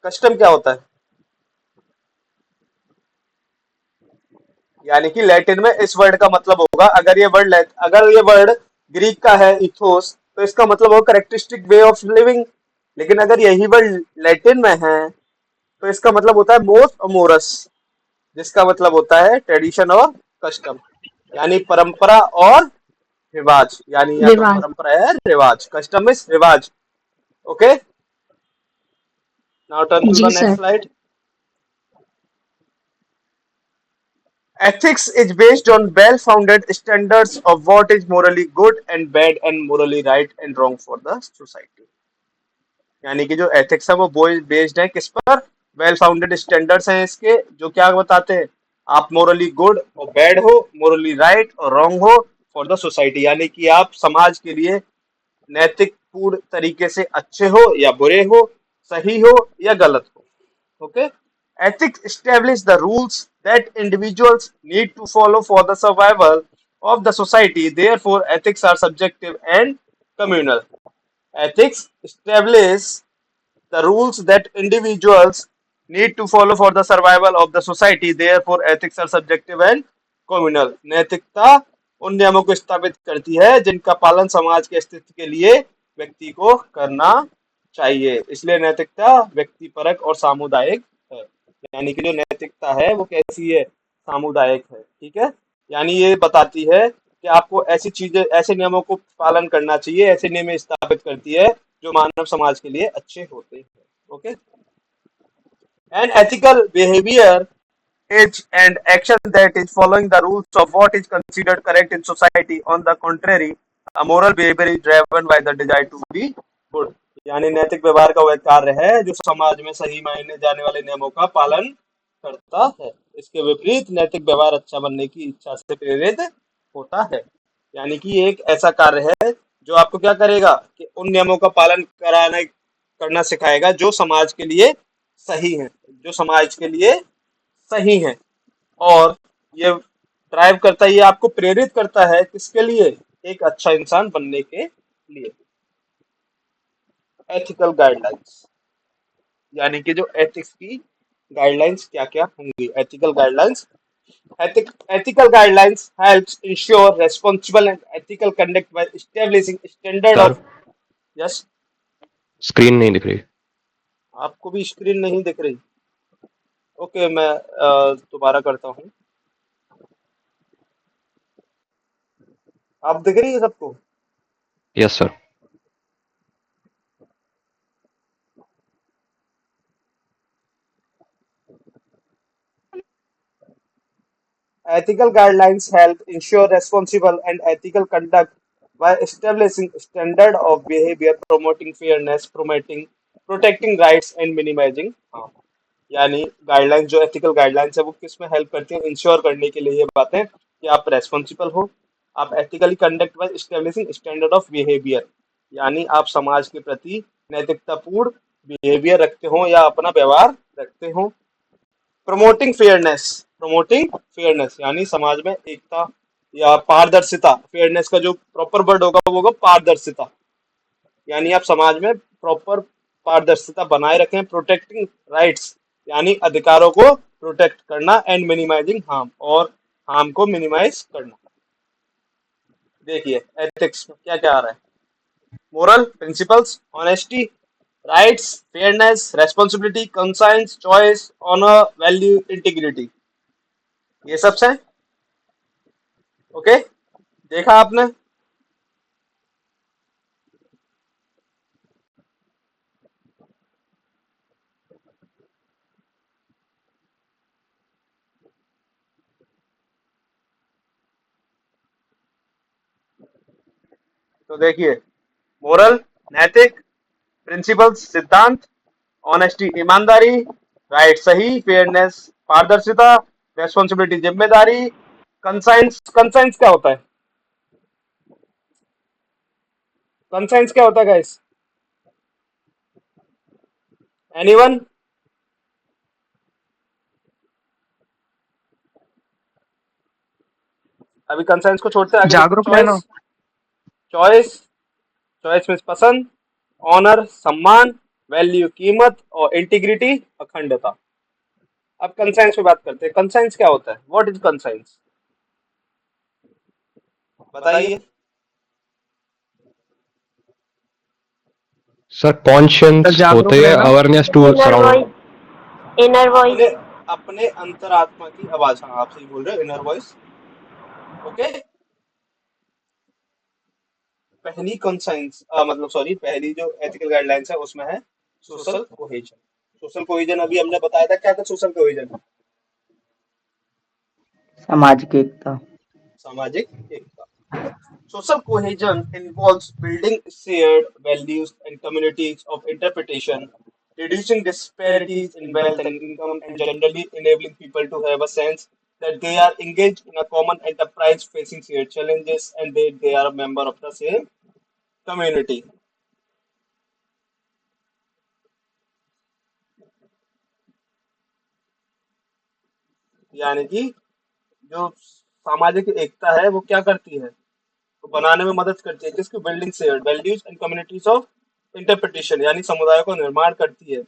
कस्टम क्या होता है? यानी कि लैटिन में इस वर्ड का मतलब होगा, अगर ये वर्ड ग्रीक का है इथोस, तो इसका मतलब होगा करेक्टरिस्टिक वे ऑफ लिविंग। लेकिन अगर यही वर्ड लैटिन में है तो इसका मतलब होता है मोस और मोरस, जिसका मतलब होता है ट्रेडिशन और कस्टम। यानी परंपरा और रिवाज। यानी या तो रिवाज। परंपरा है रिवाज, कस्टम इज रिवाज। ओके, नाउ टर्न टू जी the next sir. Slide. Ethics is based on well-founded standards of what is morally good and bad and morally right and wrong for the society। यानी कि जो ethics है वो based है किस पर? Well founded standards हैं इसके, जो क्या बताते हैं आप मोरली गुड और बैड हो, मोरली राइट और रॉन्ग हो फॉर द सोसाइटी। यानी कि आप समाज के लिए नैतिक पूर्ण तरीके से अच्छे हो या बुरे हो, सही हो या गलत हो. Okay. Ethics establish the rules that individuals need to follow for the survival of the society. Therefore, ethics are subjective and communal. Ethics establish the rules that individuals need to follow for the survival of the society. Therefore, ethics are subjective and communal. नैतिकता उन नियमों को स्थापित करती है जिनका पालन समाज के अस्तित्व के लिए व्यक्ति को करना चाहिए. इसलिए नैतिकता व्यक्तिपरक और सामुदायिक है. यानी कि जो नैतिकता है वो कैसी है, सामुदायिक है. ठीक है, यानी ये बताती है कि आपको ऐसी चीजें, ऐसे नियमों को पालन करना चाहिए, ऐसे नियम स्थापित करती है जो मानव समाज के लिए अच्छे होते हैं. Okay. An ethical behaviour is and action that is following the rules of what is considered correct in society. On the contrary, a moral behavior is driven by the desire to be good. यानी नैतिक व्यवहार का वह कार्य है जो समाज में सही मायने जाने वाले नियमों का पालन करता है. इसके विपरीत नैतिक व्यवहार अच्छा बनने की इच्छा से प्रेरित होता है. यानी कि ये एक ऐसा कार्य है जो आपको क्या करेगा कि उन नियमों का पालन करना सिखाएगा जो समाज के लिए सही है, जो समाज के लिए सही है. और ये ड्राइव करता है, ये आपको प्रेरित करता है किसके लिए, एक अच्छा इंसान बनने के लिए. एथिकल गाइडलाइंस, यानी कि जो एथिक्स की गाइडलाइंस क्या क्या होंगी. Ethical guidelines, ethical guidelines helps ensure responsible and ethical conduct by establishing standard sir of. Yes, screen नहीं दिख रही. आपको भी स्क्रीन नहीं दिख रही. ओके, मैं दोबारा करता हूँ. आप दिख रही है सबको? Yes sir. Ethical guidelines help ensure responsible and ethical conduct by establishing standard of behavior, promoting fairness, protecting rights and minimizing harm. यानी गाइडलाइंस, जो एथिकल गाइडलाइंस है वो किस में हेल्प करती है, इंश्योर करने के लिए ये बातें कि आप रेस्पॉन्सिबल हो, आप ethically conduct bye establishing standard of behaviour, यानी आप समाज के प्रति नैतिकतापूर्ण बिहेवियर रखते हो या अपना व्यवहार रखते हो. प्रमोटिंग फेयरनेस यानी समाज में एकता या पारदर्शिता. फेयरनेस का जो प्रॉपर वर्ड होगा वो होगा पारदर्शिता, यानी आप समाज में प्रॉपर पारदर्शिता बनाए रखें. प्रोटेक्टिंग राइट्स, यानी अधिकारों को प्रोटेक्ट करना. एंड मिनिमाइजिंग हार्म, और हार्म को मिनिमाइज करना. देखिए एथिक्स में क्या क्या आ रहा है. Moral principles, honesty, rights, fairness, responsibility, conscience, choice, honour, value, integrity, ये सब है. ओके, देखा आपने. तो देखिए, मोरल नैतिक, प्रिंसिपल्स सिद्धांत, ऑनेस्टी ईमानदारी, राइट सही, फेयरनेस पारदर्शिता, रेस्पॉन्सिबिलिटी जिम्मेदारी, कंसाइंस क्या होता है, कंसाइंस क्या होता है गाइस, एनीवन? अभी कंसाइंस को छोड़ते हैं, आगे जागरूक रहना. चॉइस, चॉइस में पसंद, ऑनर सम्मान, वैल्यू कीमत, और इंटीग्रिटी अखंडता. अब कंसाइंस पे बात करते हैं. कंसाइंस क्या होता है, व्हाट इज कंसाइंस, बताइए. सर कॉन्शियस जागरूक होते हैं, रहना. Awareness to surround. Inner voice, अपने अंतरात्मा की आवाज. हाँ, आप सही बोल रहे हो, इनर वॉइस. ओके. पहली कंसाइंस मतलब सॉरी, पहली जो एथिकल गाइडलाइंस है उसमें है सोशल कोहेजन. सोशल कोहेजन अभी हमने बताया था. क्या था सोशल कोहेजन? सामाजिक एकता. सामाजिक एकता. Social cohesion involves building shared values and communities of interpretation, reducing disparities in wealth and income, and generally enabling people to have a sense that they are engaged in a common enterprise facing shared challenges and that they are a member of the same community. यानी कि जो सामाजिक एकता है वो क्या करती है, तो बनाने में मदद करती है, जिसकी building share values and communities of interpretation यानी समुदाय को निर्माण करती है,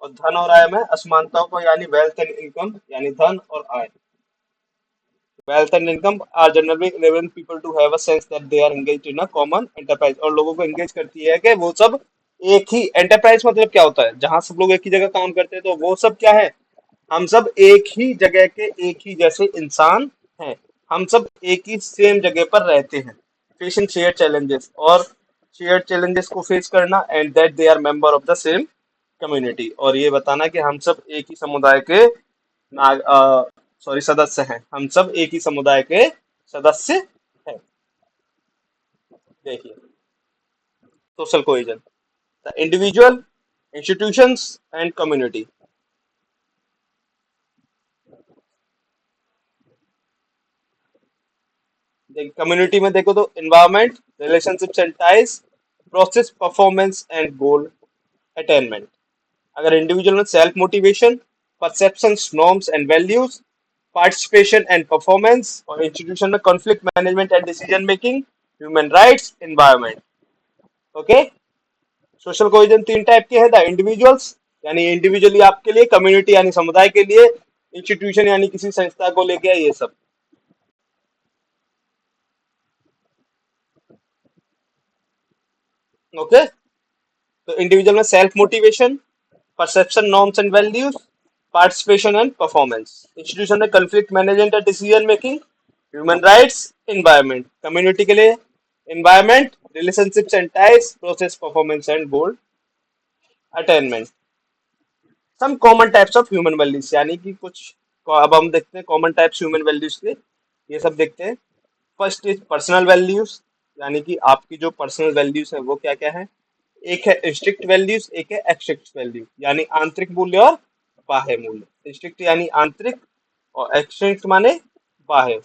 और धन और आय में असमानताओं को यानी वेल्थ एंड इनकम यानी धन और आय, wealth and income are generally enabling people to have a sense that they are engaged in a common enterprise, और लोगों को एंगेज करती है कि वो सब एक ही एंटरप्राइज मतलब क्या होता है, जहां सब लोग एक ही जगह काम करते हैं, तो वो सब क्या है, हम सब एक ही जगह के एक ही जैसे इंसान हैं, हम सब एक ही सेम जगह पर रहते हैं, फेसिंग शेयर चैलेंजेस और शेयर चैलेंजेस को फेस करना, and that they are member of the same community, और ये बताना कि हम सब एक ही समुदाय के नाग सॉरी सदस्य हैं, हम सब एक ही समुदाय के सदस्य हैं। देखिए social cohesion, the individual, institutions and community. Community में देखो तो environment, relationships and ties, process, performance and goal attainment. अगर इंडिविजुअल में self motivation, perceptions, norms and values, participation and performance, और इंस्टीट्यूशन में conflict management and decision making, human rights, environment. Okay, social cohesion तीन type के हैं, the individuals यानी individually आपके लिए, कम्युनिटी यानी समुदाय के लिए, इंस्टीट्यूशन यानी किसी संस्था को लेके, ये सब। ओके, तो इंडिविजुअल में self motivation, perception, norms and values, participation and performance, institution में conflict management and decision making, human rights, environment, community के लिए environment, relationships and ties, process, performance and goal attainment. Some common types of human values यानी कि कुछ, अब हम देखते हैं कॉमन टाइप्स ह्यूमन वैल्यूज के, ये सब देखते हैं। फर्स्ट इज पर्सनल वैल्यूज, यानी कि आपकी जो पर्सनल वैल्यूज है वो क्या क्या है, एक है इंस्ट्रिक्ट वैल्यूज, एक है एक्सट्रिक्ट वैल्यू यानी आंतरिक मूल्य और बाह्य मूल्य। इंस्ट्रिक्ट यानी आंतरिक और एक्सट्रिक्ट माने बाह्य।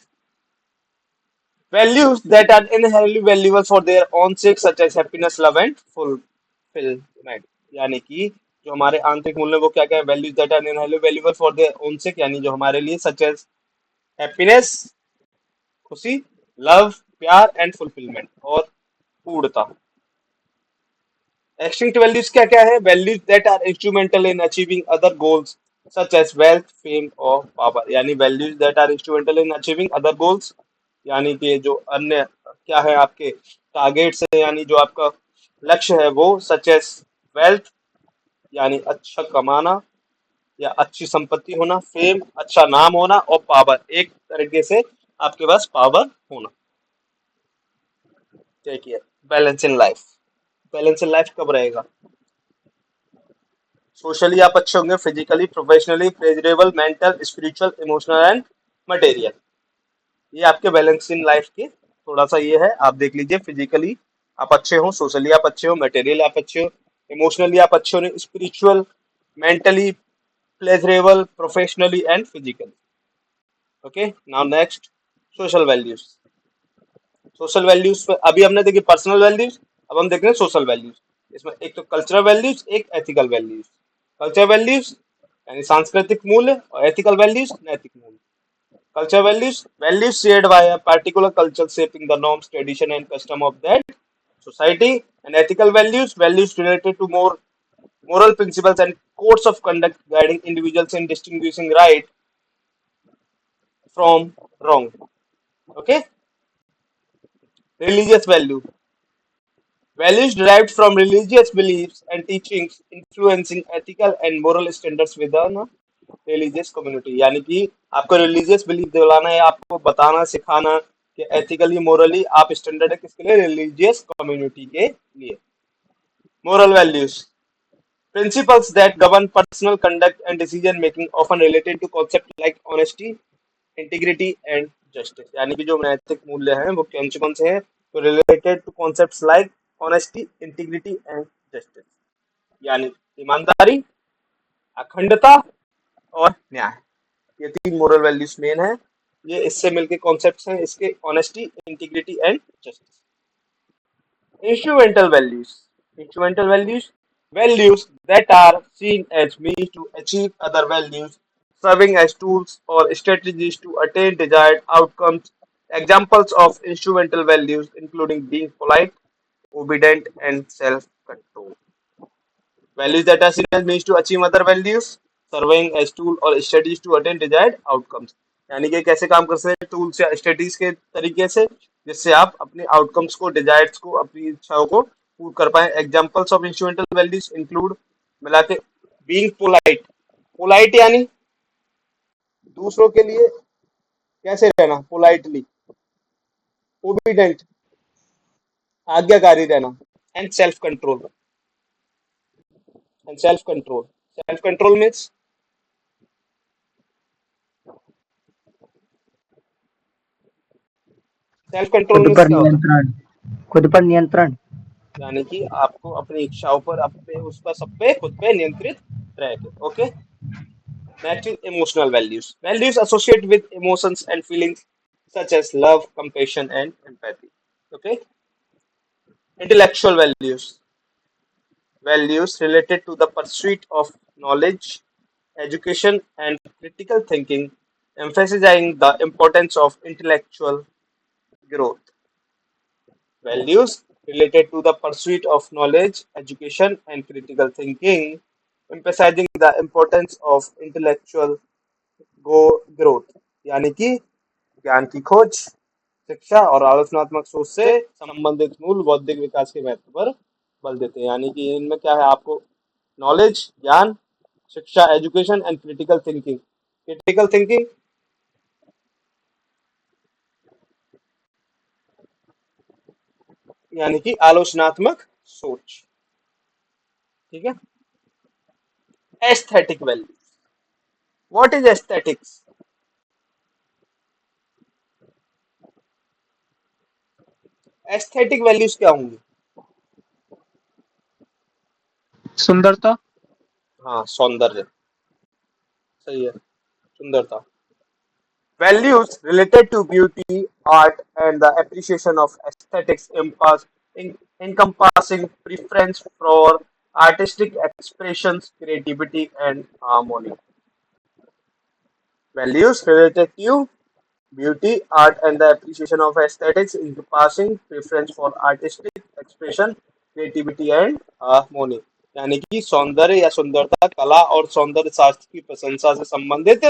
Values that are inherently valuable for their own sake such as happiness, love and fulfilment, यानी कि जो हमारे आंतरिक मूल्य वो क्या क्या है, values that are inherently valuable for their own sake यानी जो हमारे लिए, सच एज हैप्पीनेस खुशी, लव प्यार, एंड फुलफिलमेंट और पूर्णता। एक्सटिंक्ट वैल्यूज क्या क्या है, values that are instrumental in achieving other goals such as wealth, fame और पावर, यानी values that are instrumental in achieving other goals, यानी कि जो अन्य क्या है आपके टारगेट्स है, यानी जो आपका लक्ष्य है वो, सच एज वेल्थ यानी अच्छा कमाना या अच्छी संपत्ति होना, फेम अच्छा नाम होना, और पावर एक तरीके से आपके पास पावर होना। देखिए balance in life, balance in life कब रहेगा, सोशली आप अच्छे होंगे, physically, professionally, pleasurable, mental, spiritual, emotional and material, ये आपके बैलेंस इन लाइफ के थोड़ा सा ये है, आप देख लीजिए। फिजिकली आप अच्छे हो, सोशली आप अच्छे हो, मटेरियल आप अच्छे हो, इमोशनली आप अच्छे हो, spiritual, mentally, pleasurable, professionally and physically. Okay, now next social values. Social values अभी हमने देखी पर्सनल वैल्यूज, अब हम देख रहे हैं सोशल वैल्यूज। इसमें एक तो कल्चरल वैल्यूज, एक एथिकल वैल्यूज। कल्चरल वैल्यूज यानी सांस्कृतिक मूल्य, और एथिकल वैल्यूज नैतिक मूल्य। Culture values shared by a particular culture shaping the norms, tradition, and custom of that society. And ethical values related to more moral principles and codes of conduct guiding individuals in distinguishing right from wrong. Okay, religious values derived from religious beliefs and teachings influencing ethical and moral standards within a religious community, यानी कि आपको religious belief दिलाना है, आपको बताना सिखाना कि ethically Morli आप स्टैंडर्ड है किसके लिए, रिलीजियस कम्युनिटी के लिए। Moral values principles that govern personal conduct and decision making often related to concept like honesty, integrity and justice, यानी कि जो नैतिक मूल्य हैं वो कौन से हैं, तो related to concepts like honesty, integrity and justice, यानी ईमानदारी, अखंडता और न्याय, ये तीन मोरल वैल्यूज मेन है। ये इससे मिलके कॉन्सेप्ट्स हैं इसके, honesty, integrity and justice. Instrumental values that are seen as means to achieve other values serving as tools or strategies to attain desired outcomes. Examples of instrumental values including being polite, obedient, and self-control. Values that are seen as means to achieve other values, serving as tool or strategies to attain desired outcomes. यानी कि कैसे काम कर सकते हैं tools या strategies के तरीके से जिससे आप अपने आउटकम्स को डिजायर्स को अपनी इच्छाओं को पूर्ण कर पाए. Examples of instrumental values include मिला के बीइंग पोलाइट. पोलाइट यानी दूसरों के लिए कैसे रहना पोलाइटली. ओबीडेंट आज्ञाकारी रहना. And self control. And self control. Self control means self control means क्या होता है. खुद पर नियंत्रण. यानी कि आपको अपनी इच्छाओं पर अपने उस पर सब पे खुद पे नियंत्रित रह के. Okay. Next is emotional values. Values associate with emotions and feelings such as love, compassion, and empathy. Okay. Intellectual values. Values related to the pursuit of knowledge, education, and critical thinking, emphasizing the importance of intellectual growth. Values related to the pursuit of knowledge, education, and critical thinking, emphasizing the importance of intellectual growth. यानी कि ज्ञान की खोज, शिक्षा और आलोचनात्मक सोच से संबंधित मूल बौद्धिक विकास के महत्व पर बल देते हैं. यानी कि इनमें क्या है आपको नॉलेज, ज्ञान, शिक्षा, education and critical thinking. Critical thinking यानी कि आलोचनात्मक सोच. ठीक है. Aesthetic values. What is aesthetics. Aesthetic values क्या होंगी. सुंदरता. हाँ सौंदर्य. सही है. सुंदरता. Values related to beauty, art, and the appreciation of aesthetics encompassing preference for artistic expressions, creativity, and harmony. Values related to beauty, art, and the appreciation of aesthetics encompassing preference for artistic expression, creativity, and harmony. यानी कि सौंदर्य या सुंदरता कला और सौंदर्य शास्त्र की प्रशंसा से संबंधित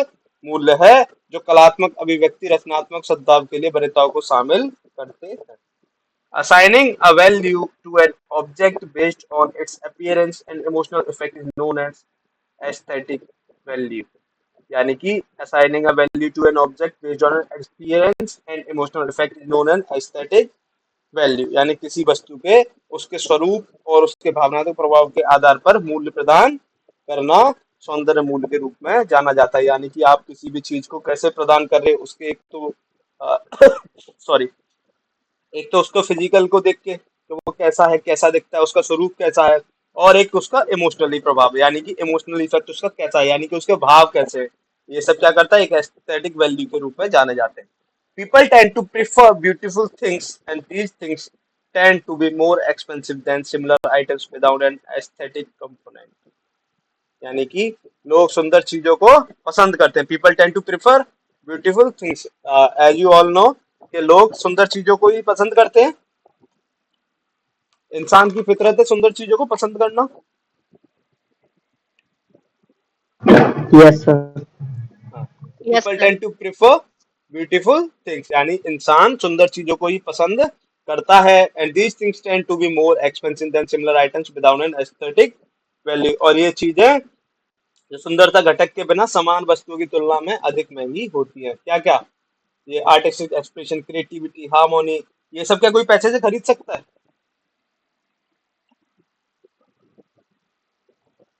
मूल्य है जो कलात्मक अभिव्यक्ति रचनात्मक सद्भाव के लिए वरीयताओं को शामिल करते हैं. Assigning a value to an object based on its appearance and emotional effect is known as aesthetic value. यानी कि assigning a value to an object based on its appearance and emotional effect is known as aesthetic value. यानी किसी वस्तु के उसके स्वरूप और उसके भावनात्मक प्रभाव के आधार पर मूल्य प्रदान करना सौंदर्य मूल्य के रूप में जाना जाता है. यानी कि आप किसी भी चीज को कैसे प्रदान कर रहे उसके एक तो सॉरी एक तो उसको फिजिकल को देख के तो वो कैसा है, कैसा दिखता है, उसका स्वरूप कैसा है, और एक उसका इमोशनली प्रभाव यानी कि इमोशनल इफेक्ट उसका कैसा है यानी कि उसके भाव कैसे. ये सब क्या करता है एक एस्थेटिक वैल्यू के रूप में जाने जाते हैं. People tend to prefer beautiful things and these things tend to be more expensive than similar items without an aesthetic component. यानी कि लोग सुंदर चीजों को पसंद करते हैं. People tend to prefer beautiful things. As you all know कि लोग सुंदर चीजों को ही पसंद करते हैं. इंसान की फितरत है सुंदर चीजों को पसंद करना. Yes, sir. People tend to prefer beautiful things. यानी इंसान सुंदर चीजों को ही पसंद करता है. And these things tend to be more expensive than similar items without an aesthetic value. और ये चीजें जो सुंदरता घटक के बिना समान वस्तुओं की तुलना में अधिक महंगी होती है. क्या क्या ये आर्टिस्टिक एक्सप्रेशन, क्रिएटिविटी, हार्मोनी, ये सब क्या कोई पैसे से खरीद सकता है.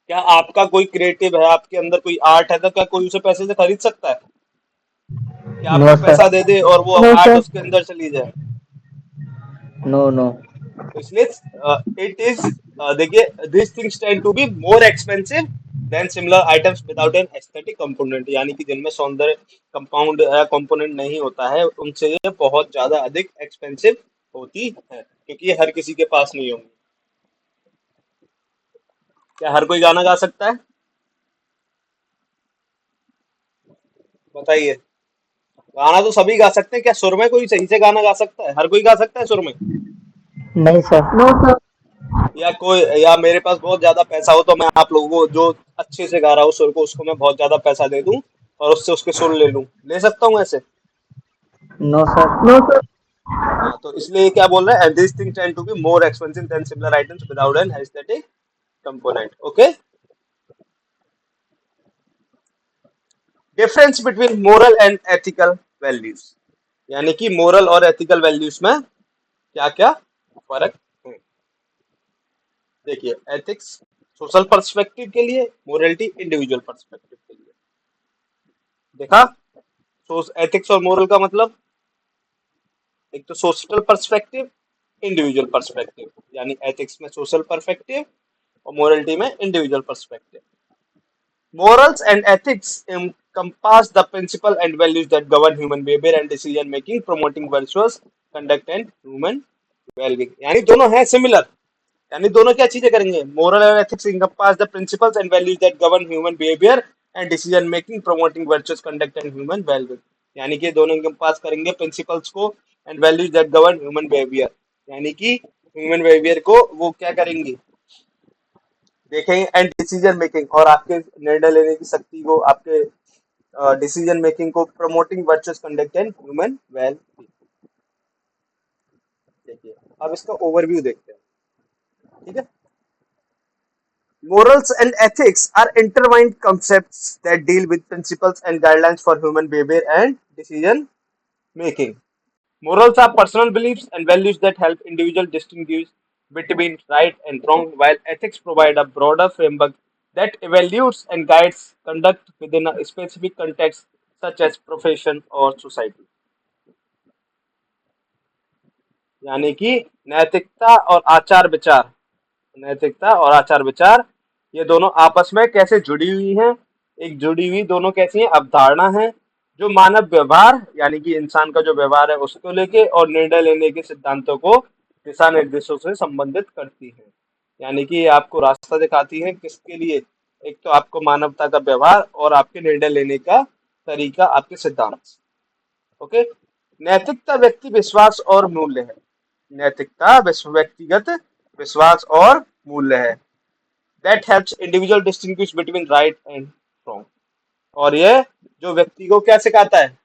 क्या आपका कोई क्रिएटिव है, आपके अंदर कोई आर्ट है तो क्या कोई उसे पैसे से खरीद सकता है. क्या No, आपको sir. पैसा दे दे और वो No, आर्ट sir. उसके अंदर चली जाए. No, no. तो इसलिए इट इज देखिए this things tend to be more expensive than similar items without an aesthetic component. यानी कि जिनमें सौंदर्य कंपाउंड कंपोनेंट नहीं होता है उनसे ये बहुत ज्यादा अधिक एक्सपेंसिव होती है क्योंकि ये हर किसी के पास नहीं होंगी. क्या हर कोई गाना गा सकता है. बताइए। गाना तो सभी गा सकते हैं, क्या सुर में कोई सही से गाना गा सकता है? हर कोई गा सकता है सुर में? नहीं सर। No sir. या मेरे पास बहुत ज्यादा पैसा हो तो मैं आप लोगों को जो अच्छे से गा रहा हूँ सुर को, उसको मैं बहुत ज्यादा पैसा दे दूं और उससे उसके सुर ले लूं, ले सकता हूँ ऐसे? No sir. No sir. हाँ, तो इसलिए क्या बोल रहे हैं, this thing tend to be more expensive than similar items without an aesthetic component. Okay, difference between moral and ethical values, यानी कि मोरल और एथिकल वैल्यूज में क्या क्या फर्क है। देखिए, एथिक्स सोशल पर्सपेक्टिव के लिए, मोरलिटी इंडिविजुअल पर्सपेक्टिव के लिए। देखा, तो एथिक्स और मोरल का मतलब, एक तो सोशल पर्सपेक्टिव, इंडिविजुअल पर्सपेक्टिव, यानी एथिक्स में सोशल पर्सपेक्टिव और मोरलिटी में individual perspective. Morals and ethics encompass the principles and values that govern human behavior and decision making, promoting virtuous conduct and human well-being। यानी दोनों हैं similar, यानी दोनों क्या चीजें करेंगे, मोरल और ethics encompass the principles and values that govern human behavior and decision making, promoting virtuous conduct and human well-being। यानी कि दोनों encompass करेंगे प्रिंसिपल्स को and values that govern human behavior, यानी कि ह्यूमन बिहेवियर को वो क्या करेंगी, देखेंगे, एंड डिसीजन मेकिंग, और आपके निर्णय लेने की शक्ति को, आपके डिसीजन मेकिंग को, promoting virtuous conduct and human well. देखिए, अब इसका ओवरव्यू देखते हैं, ठीक है। Morals and ethics are intertwined concepts that deal with principles and guidelines for human behavior and decision making. Morals are personal beliefs and values that help individuals distinguish between right and wrong, while ethics provide a broader framework that evaluates and guides conduct within a specific context, such as profession or society। यानी कि नैतिकता और आचार विचार, नैतिकता और आचार विचार ये दोनों आपस में कैसे जुड़ी हुई हैं, एक जुड़ी हुई दोनों कैसी हैं, अवधारणा है जो मानव व्यवहार, यानी कि इंसान का जो व्यवहार है उसको लेके, और निर्णय लेने के सिद्धांतों को दिशा निर्देशों से संबंधित करती है। यानी कि ये आपको रास्ता दिखाती है किसके लिए, एक तो आपको मानवता का व्यवहार और आपके निर्णय लेने का तरीका, आपके सिद्धांत। ओके, नैतिकता व्यक्ति विश्वास और मूल्य है, नैतिकता व्यक्तिगत विश्वास और मूल्य है। That helps individual distinguish between right and wrong। और ये जो व्यक्ति को क्या सिखाता है,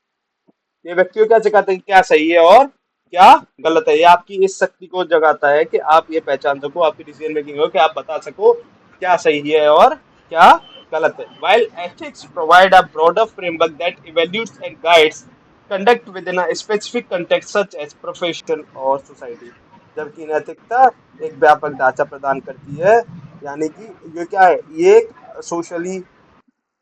ये व्यक्ति को क्या सिखाता है कि क्या सही है और क्या गलत है। ये आपकी इस शक्ति को जगाता है कि आप ये पहचान सको, आपकी डिसीजन मेकिंग हो कि आप बता सको क्या सही है और क्या गलत है। While ethics provide a broader framework that evaluates and guides conduct within a specific context such as profession or society। जबकि नैतिकता एक व्यापक ढांचा प्रदान करती है, यानी कि ये क्या है, ये सोशली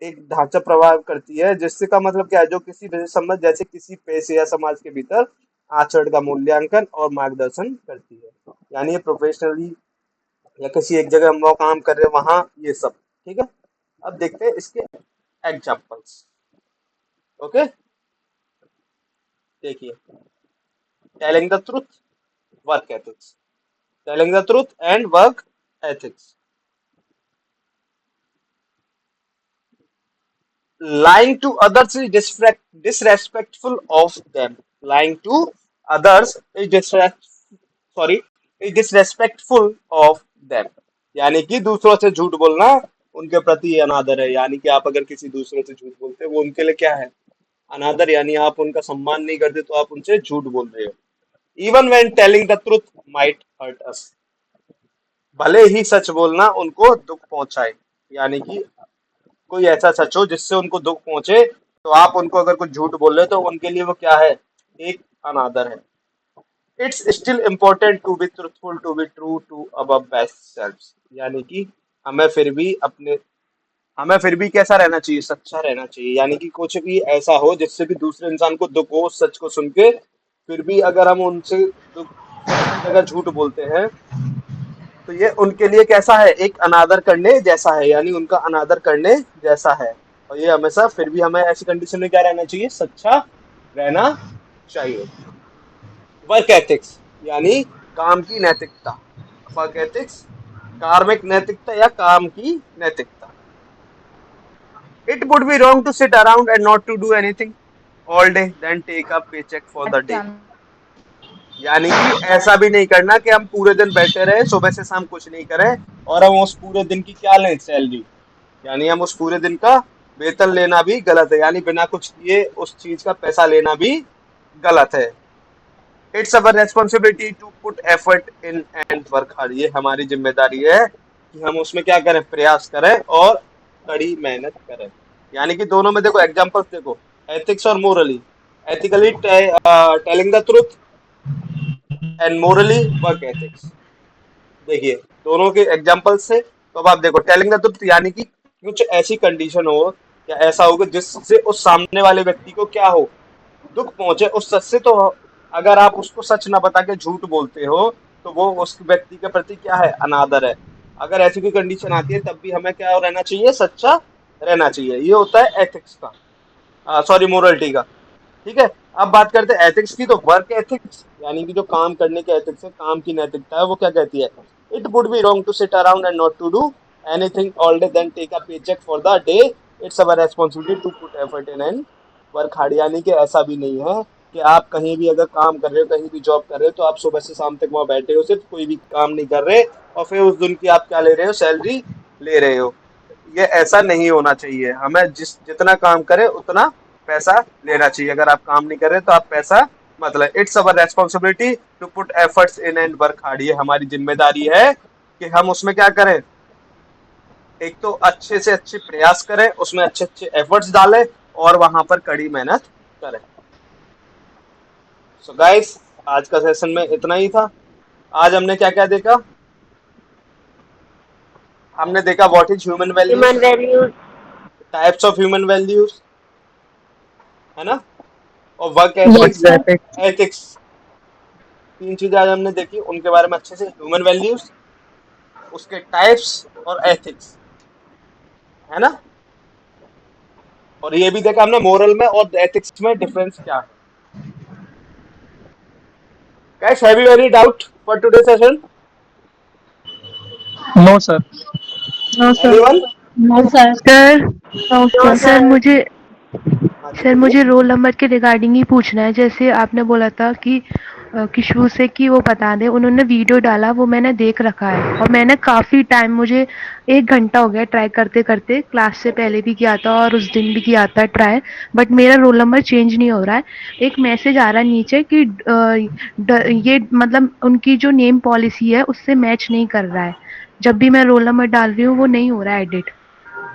एक ढांचा प्रभाव करती है, जिससे का मतलब क्या है, जो किसी विशेष संबंध जैसे किसी पेशे या समाज के भीतर आचरण का मूल्यांकन और मार्गदर्शन करती है। यानी ये प्रोफेशनली या किसी एक जगह हम लोग काम कर रहे हैं वहां, ये सब ठीक है। अब देखते हैं इसके एग्जांपल्स। ओके, देखिए, telling the truth, work ethics, telling the truth and work ethics. Lying to others is disrespectful of them। Lying to others is disrespectful of them। यानी कि दूसरों से झूठ बोलना उनके प्रति अनादर है। यानी कि आप अगर किसी दूसरे से झूठ बोलते हैं, वो उनके लिए क्या है, अनादर, यानी आप उनका सम्मान नहीं करते, तो आप उनसे झूठ बोल रहे हो। Even when telling the truth might hurt us। भले ही सच बोलना उनको दुख पहुंचाए, यानी कि कोई ऐसा सच हो जिससे उनको दुख पहुंचे, तो आप उनको अगर कुछ झूठ बोल रहे हो तो उनके लिए वो क्या है, एक अनादर है। It's still important to be truthful to be true to our best selfs. यानी कि हमें फिर भी कैसा रहना चाहिए, सच्चा रहना चाहिए। यानी कि कुछ भी ऐसा हो जिससे कि दूसरे इंसान को दुख हो, सच को सुन के, फिर भी अगर हम उनसे सच की जगह झूठ बोलते हैं तो ये उनके लिए कैसा है, एक अनादर करने जैसा है, यानी उनका अनादर करने जैसा है। और ये हमेशा फिर भी हमें ऐसी कंडीशन में क्या रहना चाहिए, सच्चा रहना चाहिए। वर्क एथिक्स यानी काम की नैतिकता, वर्क एथिक्स कार्मिक नैतिकता या काम की नैतिकता। It would be wrong to sit around and not to do anything all day, then take a paycheck for the day. यानी कि ऐसा भी नहीं करना कि हम पूरे दिन बैठे रहे, सुबह से शाम कुछ नहीं करें और हम उस पूरे दिन की क्या लें, सैलरी। यानी हम उस पूरे दिन का वेतन लेना भी गलत है, यानी बिना कुछ किए उस चीज का पैसा लेना भी गलत है। It's our responsibility to put effort in and work hard. ये हमारी जिम्मेदारी है कि हम उसमें क्या करें, प्रयास करें और कड़ी मेहनत करें। यानी कि दोनों में देखो एग्जांपल्स देखो, एथिक्स और morally. Ethically telling the truth and morally work ethics. देखिए दोनों के एग्जांपल से, तो अब आप देखो टेलिंग द ट्रुथ यानी कि कुछ ऐसी कंडीशन हो या ऐसा होगा जिससे उस सामने वाले व्यक्ति को क्या हो, दुख पहुंचे उस सच से। तो अगर आप उसको सच ना बता के झूठ बोलते हो तो वो उस व्यक्ति के प्रति क्या है, अनादर है। अगर ऐसी कोई कंडीशन आती है तब भी हमें क्या रहना चाहिए, सच्चा रहना चाहिए। ये होता है एथिक्स का, सॉरी मोरलिटी का। ठीक है, अब बात करते हैं एथिक्स की। तो वर्क एथिक्स यानी कि जो काम करने के एथिक्स है, काम की नैतिकता है, वो क्या कहती है, it would be wrong to sit around and not to do anything all day then take a paycheque for the day. It's our responsibility to put effort in and work hard. यानी कि ऐसा भी नहीं है कि आप कहीं भी अगर काम कर रहे हो, कहीं भी जॉब कर रहे हो, तो आप सुबह से शाम तक वहां बैठे हो, सिर्फ कोई भी काम नहीं कर रहे और फिर उस दिन की आप क्या ले रहे हो, सैलरी ले रहे हो। ये ऐसा नहीं होना चाहिए। हमें जितना काम करे उतना पैसा लेना चाहिए। अगर आप काम नहीं कर रहे तो आप पैसा मतलब, it's our responsibility to put efforts in and work hard. ये हमारी जिम्मेदारी है कि हम उसमें क्या करें, एक तो अच्छे से अच्छे प्रयास करें, उसमें अच्छे अच्छे एफर्ट्स डालें और वहां पर कड़ी मेहनत करें। सो गाइस, आज का सेशन में इतना ही था। आज हमने क्या क्या देखा, हमने देखा what is human human values, values, types of human values, है ना, और work yes ethics, sir. Ethics. तीन चीजें आज हमने देखी, उनके बारे में अच्छे से, ह्यूमन वैल्यूज, उसके टाइप्स और एथिक्स, है ना। और ये भी देखा हमने मोरल में और एथिक्स में डिफरेंस क्या है। Guys, have you any doubt for today session? No sir. No sir. Anyone? No sir. Sir no sir sir. मुझे हाँ जी सर बोलिए। मुझे रोल नंबर के रिगार्डिंग ही पूछना है। जैसे आपने बोला था कि किशु से कि वो बता दें, उन्होंने वीडियो डाला, वो मैंने देख रखा है और मैंने काफ़ी टाइम, मुझे 1 घंटा हो गया ट्राई करते करते। क्लास से पहले भी किया था और उस दिन भी किया था ट्राई, बट मेरा रोल नंबर चेंज नहीं हो रहा है। एक मैसेज आ रहा है नीचे कि ये मतलब उनकी जो नेम पॉलिसी है उससे मैच नहीं कर रहा है। जब भी मैं रोल नंबर डाल रही हूँ वो नहीं हो रहा है एडिट।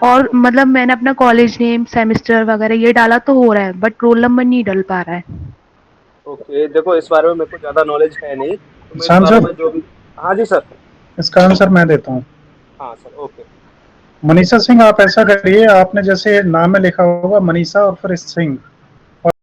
और मतलब मैंने अपना कॉलेज नेम, सेमेस्टर वगैरह ये डाला तो हो रहा है, बट रोल नंबर नहीं डल पा रहा है। ओके, देखो इस बारे में मेरे को ज्यादा नॉलेज है नहीं, तो मैं इस शान बारे सर, में जो भी, हाँ जी सर। इसका आंसर मैं देता हूँ। हाँ सर, ओके। मनीषा सिंह, आप ऐसा करिए, आपने जैसे नाम में लिखा होगा मनीषा और फिर सिंह,